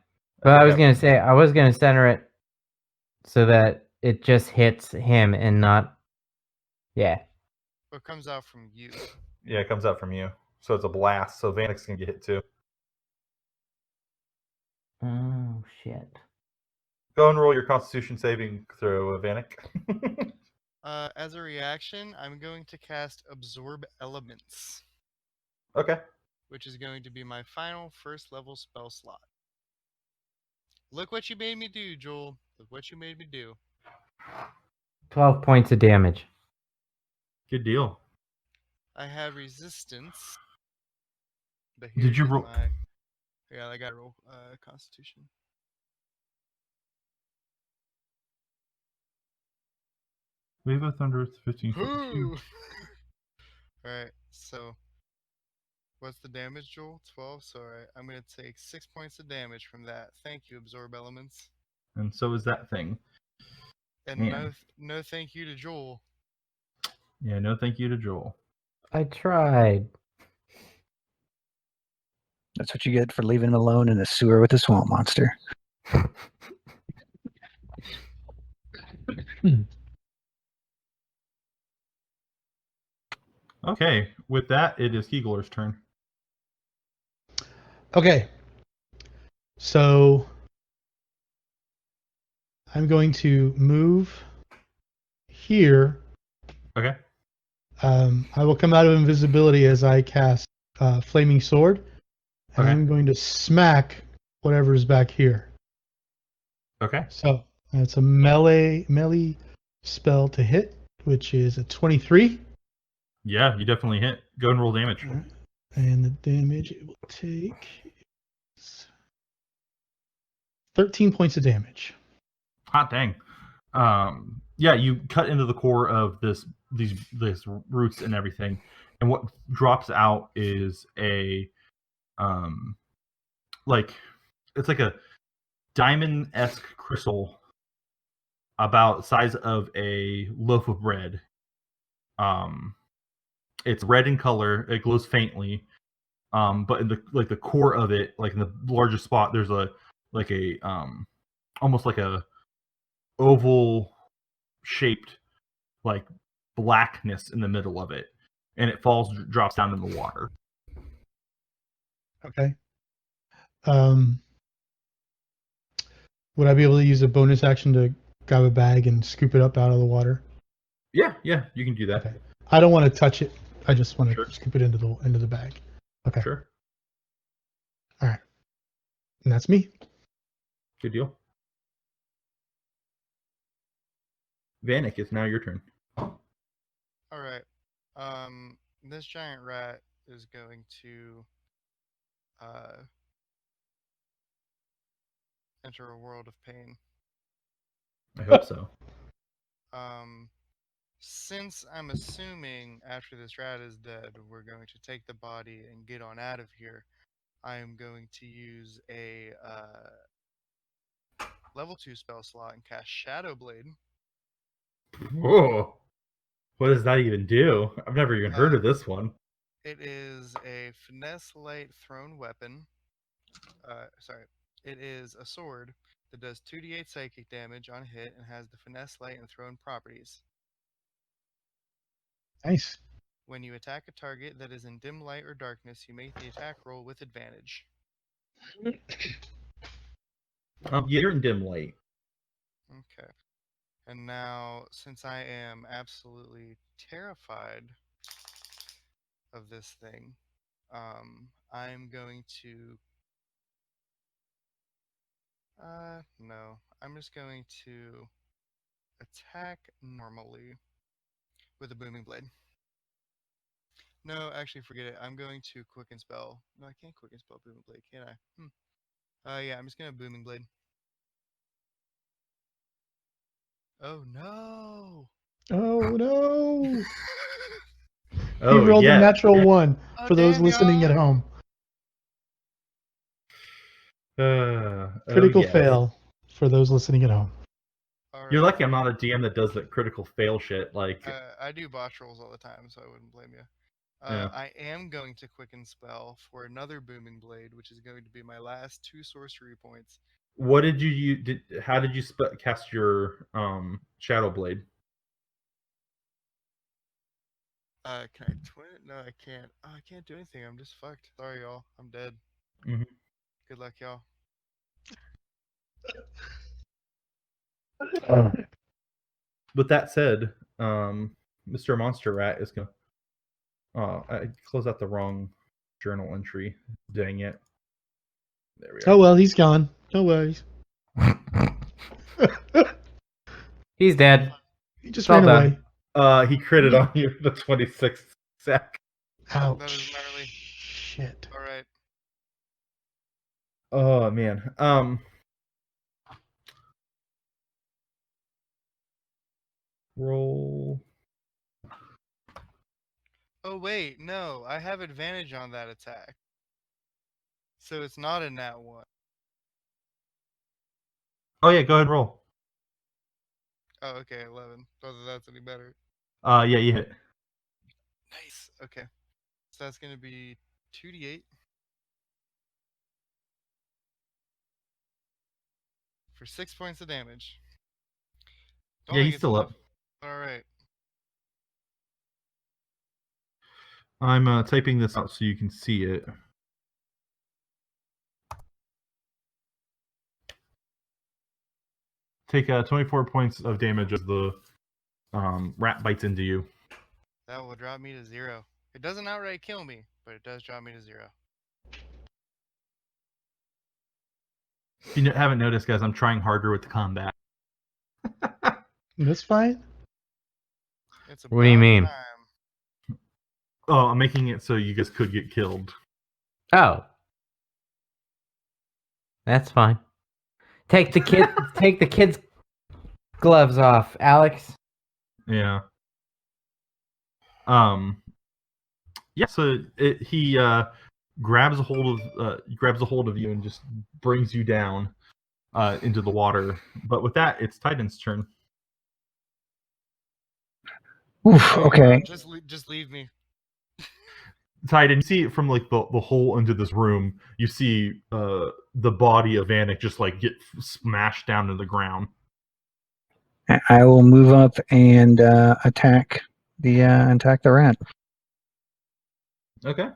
But I was going to say, I was going to center it so that it just hits him and not... Yeah. What comes out from you? Yeah, it comes out from you. So it's a blast. So Vanix can get hit too. Oh, shit. Go and roll your Constitution saving throw, Vanek. As a reaction, I'm going to cast Absorb Elements. Okay. Which is going to be my final first level spell slot. Look what you made me do, Joel. Look what you made me do. 12 points of damage. Good deal. I have resistance. But did you roll? Yeah, I got to roll Constitution. Wave of Thunder, 15 foot. Alright, so what's the damage, Joel? 12. So alright, I'm going to take 6 points of damage from that. Thank you, Absorb Elements. And so is that thing. And no thank you to Joel. Yeah, no thank you to Joel. I tried. That's what you get for leaving him alone in a sewer with a swamp monster. Okay, with that, it is Keegler's turn. Okay. So I'm going to move here. Okay. I will come out of invisibility as I cast Flaming Sword. And I'm going to smack whatever's back here. Okay. So that's a melee spell to hit, which is a 23. Yeah, you definitely hit. Go and roll damage. And the damage it will take is 13 points of damage. Hot dang. Yeah, you cut into the core of these roots and everything, and what drops out is a like it's like a diamond-esque crystal about the size of a loaf of bread. It's red in color. It glows faintly. But in the core of it, like in the largest spot, there's almost like a oval shaped like blackness in the middle of it, and it drops down in the water. Okay. Would I be able to use a bonus action to grab a bag and scoop it up out of the water? Yeah, you can do that. Okay. I don't want to touch it. I just want to Sure. scoop it into the bag. Okay. Sure. All right. And that's me. Good deal. Vanek, it's now your turn. All right. This giant rat is going to enter a world of pain. I hope so. Since I'm assuming after this rat is dead, we're going to take the body and get on out of here, I am going to use a level 2 spell slot and cast Shadow Blade. Whoa. What does that even do? I've never even heard of this one. It is a finesse light thrown weapon. It is a sword that does 2d8 psychic damage on hit and has the finesse light and thrown properties. Nice. When you attack a target that is in dim light or darkness, you make the attack roll with advantage. Yeah, you're in dim light. Okay. And now, since I am absolutely terrified of this thing, I'm going to... no. I'm just going to attack normally with a booming blade. No, actually, forget it. I'm going to quicken spell. No, I can't quicken spell booming blade, can I? Yeah, I'm just gonna booming blade. Oh no! Oh no! Oh, He rolled yeah. a natural 1 Oh, for those damn, listening y'all. at home. Oh, Critical yes. fail for those listening at home. All You're right. lucky I'm not a DM that does that critical fail shit. Like, I do botch rolls all the time, so I wouldn't blame you. Yeah. I am going to quicken spell for another booming blade, which is going to be my last 2 sorcery points. what did you use? How did you cast your Shadow Blade? Can I twin it? No, I can't. Oh, I can't do anything. I'm just fucked. Sorry, y'all. I'm dead. Mhm. Good luck, y'all. With that said, Mr. Monster Rat is gonna. Oh, I closed out the wrong journal entry. Dang it. There we are. Oh well, he's gone. No worries. He's dead. He just It's all ran done. away. He critted on you the 26th sack. Ouch. That is gnarly. Shit. All right. Oh man. Roll. Oh wait, no. I have advantage on that attack. So it's not a nat 1. Oh yeah, go ahead and roll. Oh, okay, 11. Whether that's any better. Yeah, you hit. Nice. Okay. So that's going to be 2d8 for 6 points of damage. Don't Yeah, think he's it's still enough. up. All right. I'm typing this out so you can see it. Take 24 points of damage as the rat bites into you. That will drop me to 0. It doesn't outright kill me, but it does drop me to 0. If you haven't noticed, guys, I'm trying harder with the combat. That's fine. It's What do you about mean? time. Oh, I'm making it so you guys could get killed. Oh. That's fine. Take the kid's gloves off, Alex. Yeah. Yeah. So he grabs a hold of you and just brings you down into the water. But with that, it's Titan's turn. Oof, Hey, okay. just leave me. Titan, you see from like the hole into this room, you see the body of Vanek just like get smashed down to the ground. I will move up and attack the rat Okay.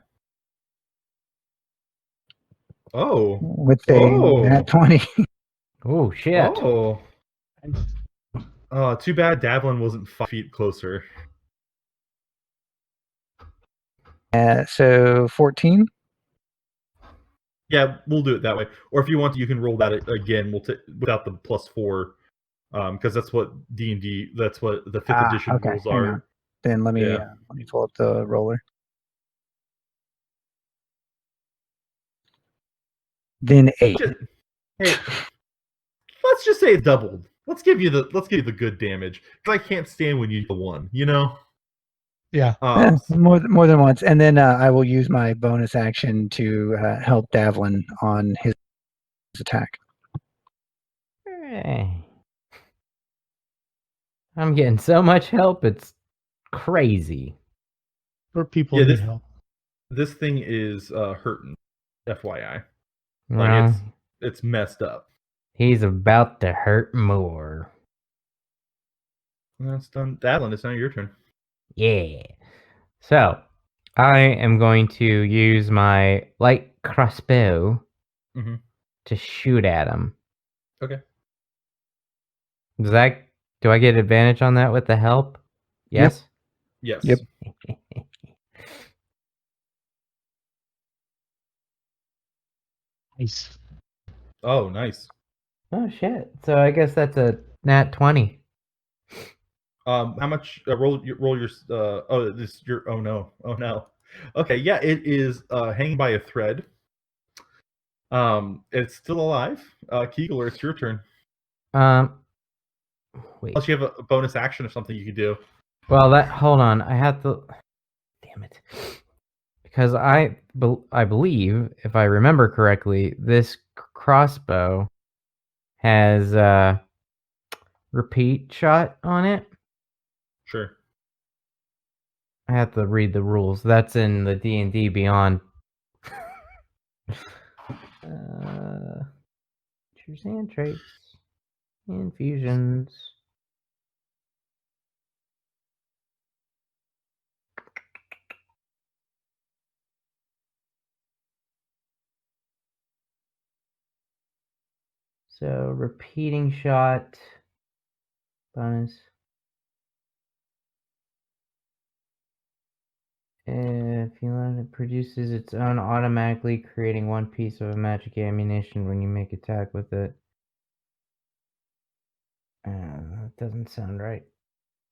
Oh. with a nat 20. Oh shit! Oh. Too bad Davlin wasn't 5 feet closer. So 14. Yeah, we'll do it that way. Or if you want to, you can roll that again. We'll without the +4, because that's what D&D. That's what the 5th edition Okay, rules hang are. on. Then let me Yeah. pull up the roller. Then 8. Hey, let's just say it doubled. Let's give you the good damage, because I can't stand when you get 1. You know. Yeah. More than once, and then I will use my bonus action to help Davlin on his attack. Hey. I'm getting so much help, it's crazy. Or people Yeah, need help. This thing is hurting. FYI, Well, like it's messed up. he's about to hurt more. That's done. Davlin, it's now your turn. Yeah. So, I am going to use my light crossbow Mm-hmm. to shoot at him. Okay. Do I get advantage on that with the help? Yes? Yes. Yep. Nice. Oh, nice. Oh shit. So I guess that's a nat 20. How much? Roll your. Oh no. Okay, yeah, it is hanging by a thread. It's still alive. Kegler, it's your turn. Wait. Unless you have a bonus action or something you could do. Well, hold on. I have to. Damn it. Because I believe, if I remember correctly, this crossbow has repeat shot on it. Sure. I have to read the rules. That's in the D&D Beyond. Choose and traits. Infusions. So, repeating shot. Bonus. If you learn, it produces its own automatically, creating 1 piece of magic ammunition when you make attack with it. That doesn't sound right.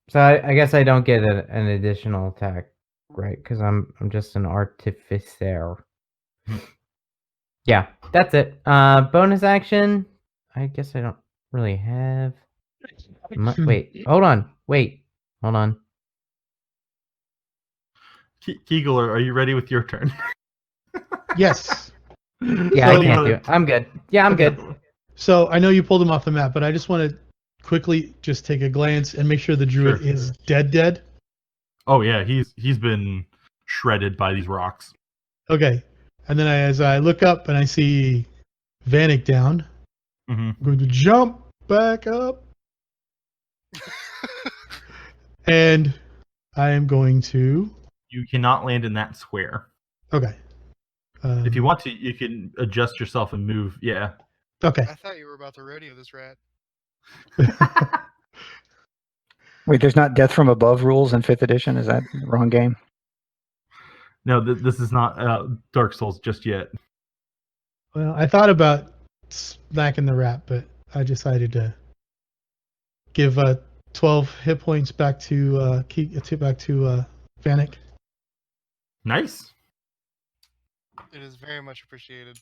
So I guess I don't get an additional attack, right? Because I'm just an artificer. Yeah, that's it. Bonus action. I guess I don't really have. Wait, hold on. Hold on. Kegler, are you ready with your turn? Yes. Yeah, So- I can't do it. I'm good. Yeah, I'm Okay. good. So I know you pulled him off the map, but I just want to quickly just take a glance and make sure the druid Sure. is dead. Oh yeah, he's been shredded by these rocks. Okay. And then as I look up and I see Vanek down, Mm-hmm. I'm going to jump back up. And I am going to. You cannot land in that square. Okay. If you want to, you can adjust yourself and move. Yeah. Okay. I thought you were about to rodeo this rat. Wait, there's not death from above rules in 5th edition? Is that the wrong game? No, this is not Dark Souls just yet. Well, I thought about smacking the rat, but I decided to give 12 hit points back to Vanek. Nice. It is very much appreciated.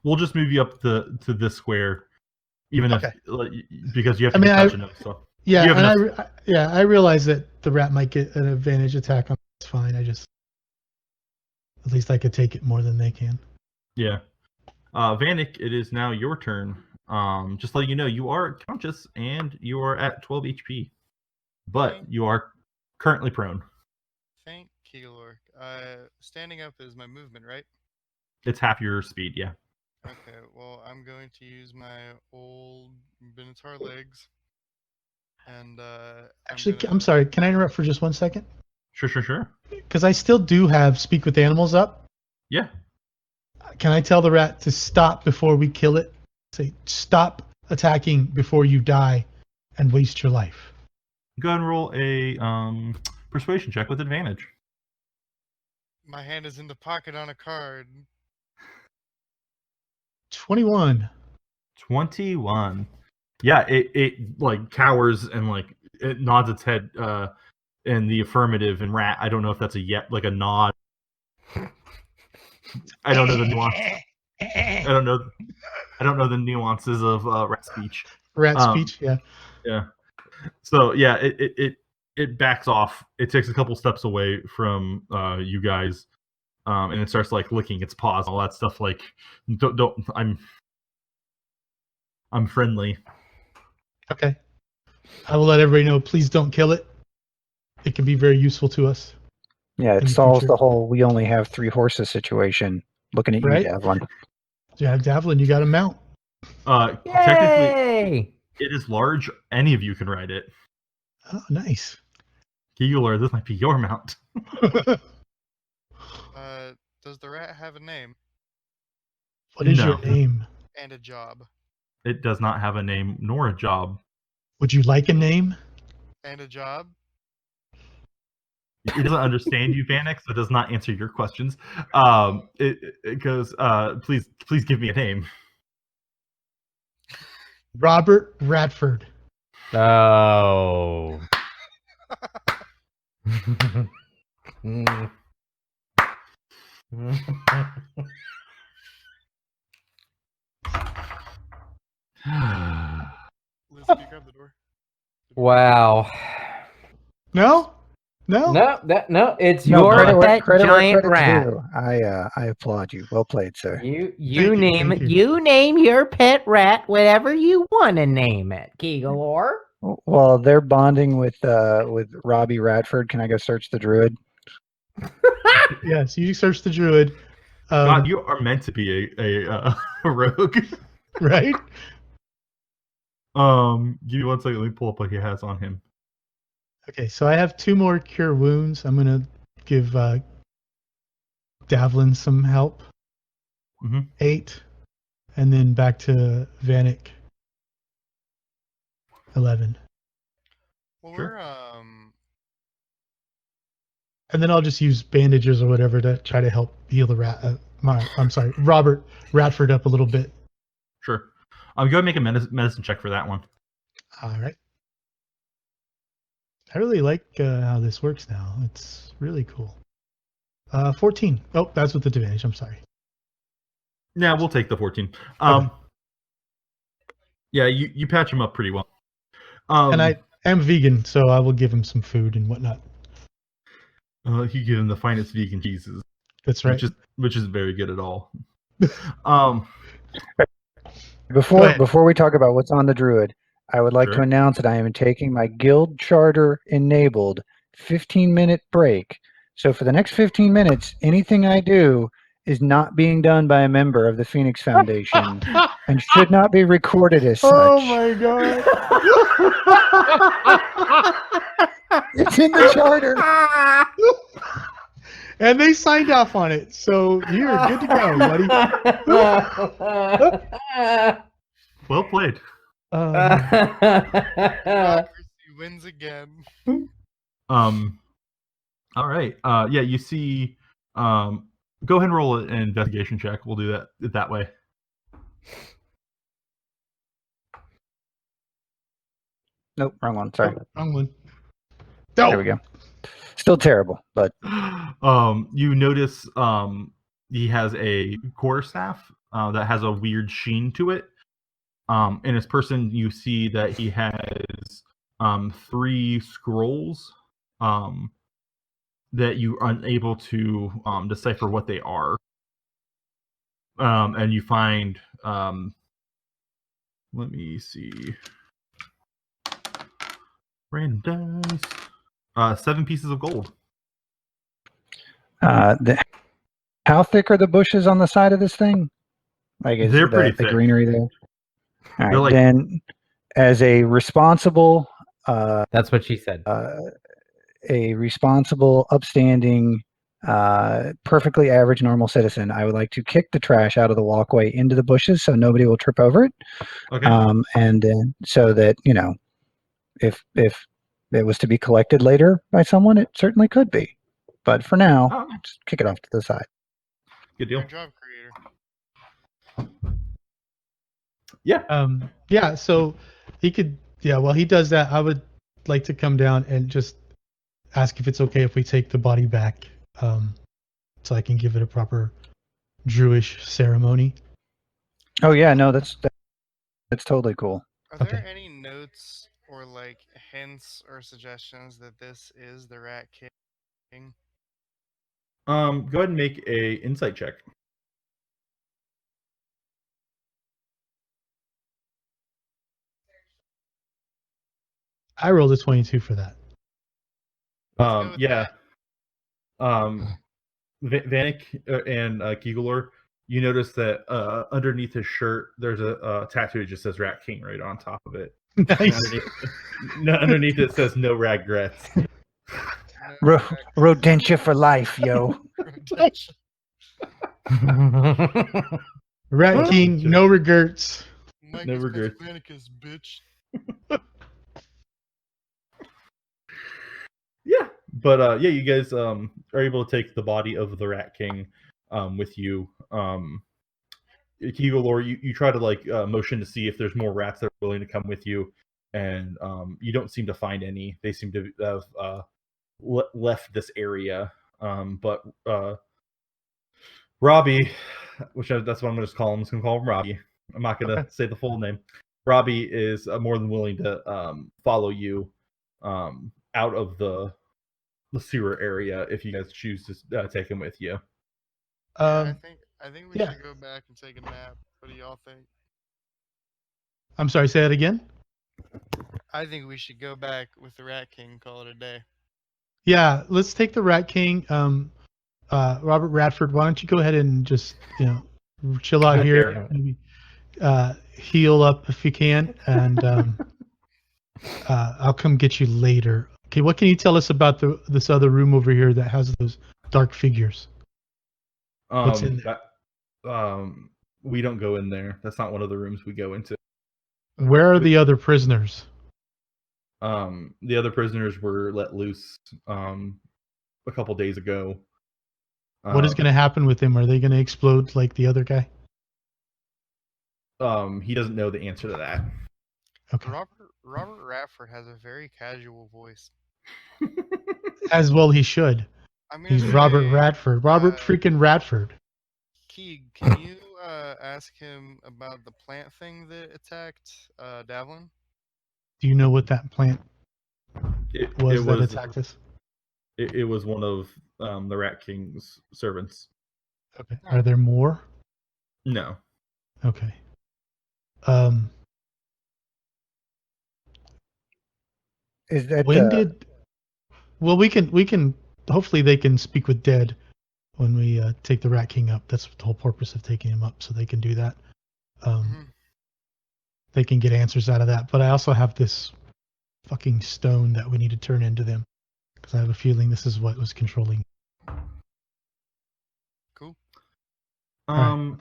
We'll just move you up to this square, even Okay. if because you have I to be mean, touching him. So Yeah, You have and I realize that the rat might get an advantage attack on. It's fine. At least I could take it more than they can. yeah, Vanek, it is now your turn. Just letting you know, you are conscious and you are at 12 HP, but you are currently prone. Thank Kegelor. Standing up is my movement, right? It's half your speed, yeah. Okay, well, I'm going to use my old Minotaur legs. And, Actually, I'm sorry. Can I interrupt for just 1 second? Sure. Because I still do have Speak with Animals up. Yeah. Can I tell the rat to stop before we kill it? Say, stop attacking before you die and waste your life. Go ahead and roll a persuasion check with advantage. My hand is in the pocket on a card. 21. 21. Yeah, it like cowers and like it nods its head in the affirmative. And rat, I don't know if that's like a nod. I don't know the nuance. I don't know the nuances of rat speech. Rat speech, yeah. Yeah. So yeah, it backs off. It takes a couple steps away from you guys, and it starts like licking its paws, all that stuff. Like, don't I'm friendly. Okay. I will let everybody know. Please don't kill it. It can be very useful to us. Yeah, it in the solves future. the whole "we only have 3 horses" situation. Looking at Right? you, Devlin. Yeah, Davlin, you got a mount. Technically, Yay! it is large. Any of you can ride it. Oh, nice. Keeler, this might be your mount. Does the rat have a name What is No. your name? and a job? It does not have a name nor a job. Would you like a name? And a job? It doesn't understand you, Vanek, so it does not answer your questions. It goes, please give me a name. Robert Radford. Oh. Liz, can you grab the door? Wow. No? No? No, it's No, your credit where pet credit's giant rat. due. I applaud you. Well played, sir. You Thank you. name your pet rat whatever you want to name it, Kegelor. Well, they're bonding with Robbie Radford. Can I go search the Druid? Yes, you search the Druid. God, you are meant to be a rogue. Right? Give me 1 second. Let me pull up what he has on him. Okay, so I have 2 more cure wounds. I'm going to give Davlin some help. Mhm. 8. And then back to Vanek. 11. Well, Sure. And then I'll just use bandages or whatever to try to help heal the Robert Radford up a little bit. Sure. Go ahead and make a medicine check for that one. All right. I really like how this works now. It's really cool. 14. Oh, that's with the advantage. I'm sorry. Yeah, we'll take the 14. Okay. Yeah, you patch him up pretty well. And I am vegan, so I will give him some food and whatnot. You give him the finest vegan cheeses. That's right. Which is very good at all. Before we talk about what's on the Druid, I would like to Sure. announce that I am taking my guild charter enabled 15-minute break. So for the next 15 minutes, anything I do is not being done by a member of the Phoenix Foundation and should not be recorded as such. Oh my god. It's in the charter. And they signed off on it, so you're good to go, buddy. Well played. Democracy wins again. All right. Yeah, you see. Go ahead and roll an investigation check. We'll do that way. Nope, wrong one. Sorry. Wrong one. There we go. Still terrible, but You notice he has a quarterstaff that has a weird sheen to it. In his person, you see that he has 3 scrolls that you are unable to decipher what they are. And you find, let me see, random dice, 7 pieces of gold. How thick are the bushes on the side of this thing? Like, is They're pretty the thick. greenery there? All right, They're like, then, as a responsible, That's what she said. upstanding, perfectly average, normal citizen, I would like to kick the trash out of the walkway into the bushes so nobody will trip over it. okay. And then so that, if it was to be collected later by someone, it certainly could be. But for now, Oh, just kick it off to the side. good deal. Good job, creator. Yeah. Yeah, so he could, while he does that, I would like to come down and just ask if it's okay if we take the body back, so I can give it a proper Druish ceremony. Oh yeah, no, that's totally cool. Are there Okay. any notes or like hints or suggestions that this is the Rat King? Go ahead and make a insight check. I rolled a 22 for that. Let's go with Yeah. that. Vanek and Kegelor, you notice that underneath his shirt, there's a tattoo that just says Rat King right on top of it. Nice. Underneath it says no regrets. No, Rodentia for life, yo. Rodentia. Rat King, no regrets. Micus No regrets. Pathmanicus, bitch. Yeah, but yeah, you guys are able to take the body of the Rat King with you. Kegelor, you try to like motion to see if there's more rats that are willing to come with you, and you don't seem to find any. They seem to have left this area. But Robbie, that's what I'm going to call him. I'm just going to call him Robbie. I'm not going to say the full name. Robbie is more than willing to follow you out of the sewer area if you guys choose to take him with you. I think we yeah. should go back and take a nap. What do y'all think? I'm sorry, say that again? I think we should go back with the Rat King, call it a day. Yeah, let's take the Rat King. Robert Radford, why don't you go ahead and just, chill out here, maybe heal up if you can, and I'll come get you later. Okay, what can you tell us about this other room over here that has those dark figures? What's in there? We don't go in there. That's not one of the rooms we go into. Where are the other prisoners? The other prisoners were let loose a couple days ago. What is going to happen with them? Are they going to explode like the other guy? He doesn't know the answer to that. Okay. Robert Radford has a very casual voice. As well he should. He's Robert Radford. Robert freaking Radford. Keeg, can you ask him about the plant thing that attacked Davlin? Do you know what that plant was that was attacked us? It was one of the Rat King's servants. Okay. Are there more? No. Okay. Is that When did? Well, we can. Hopefully, they can speak with Dead when we take the Rat King up. That's the whole purpose of taking him up, so they can do that. They can get answers out of that. But I also have this fucking stone that we need to turn into them, because I have a feeling this is what was controlling. Cool. Right.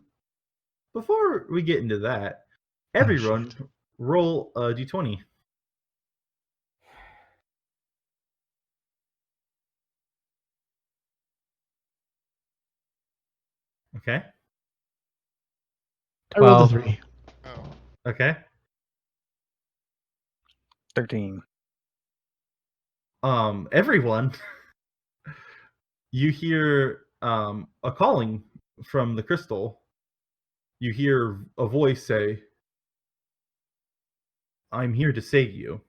Before we get into that, everyone roll a d20. Okay. I rolled a 12. 3. Oh. Okay. 13? Everyone, you hear a calling from the crystal, you hear a voice say, "I'm here to save you,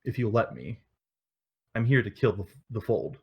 if you let me. I'm here to kill the fold."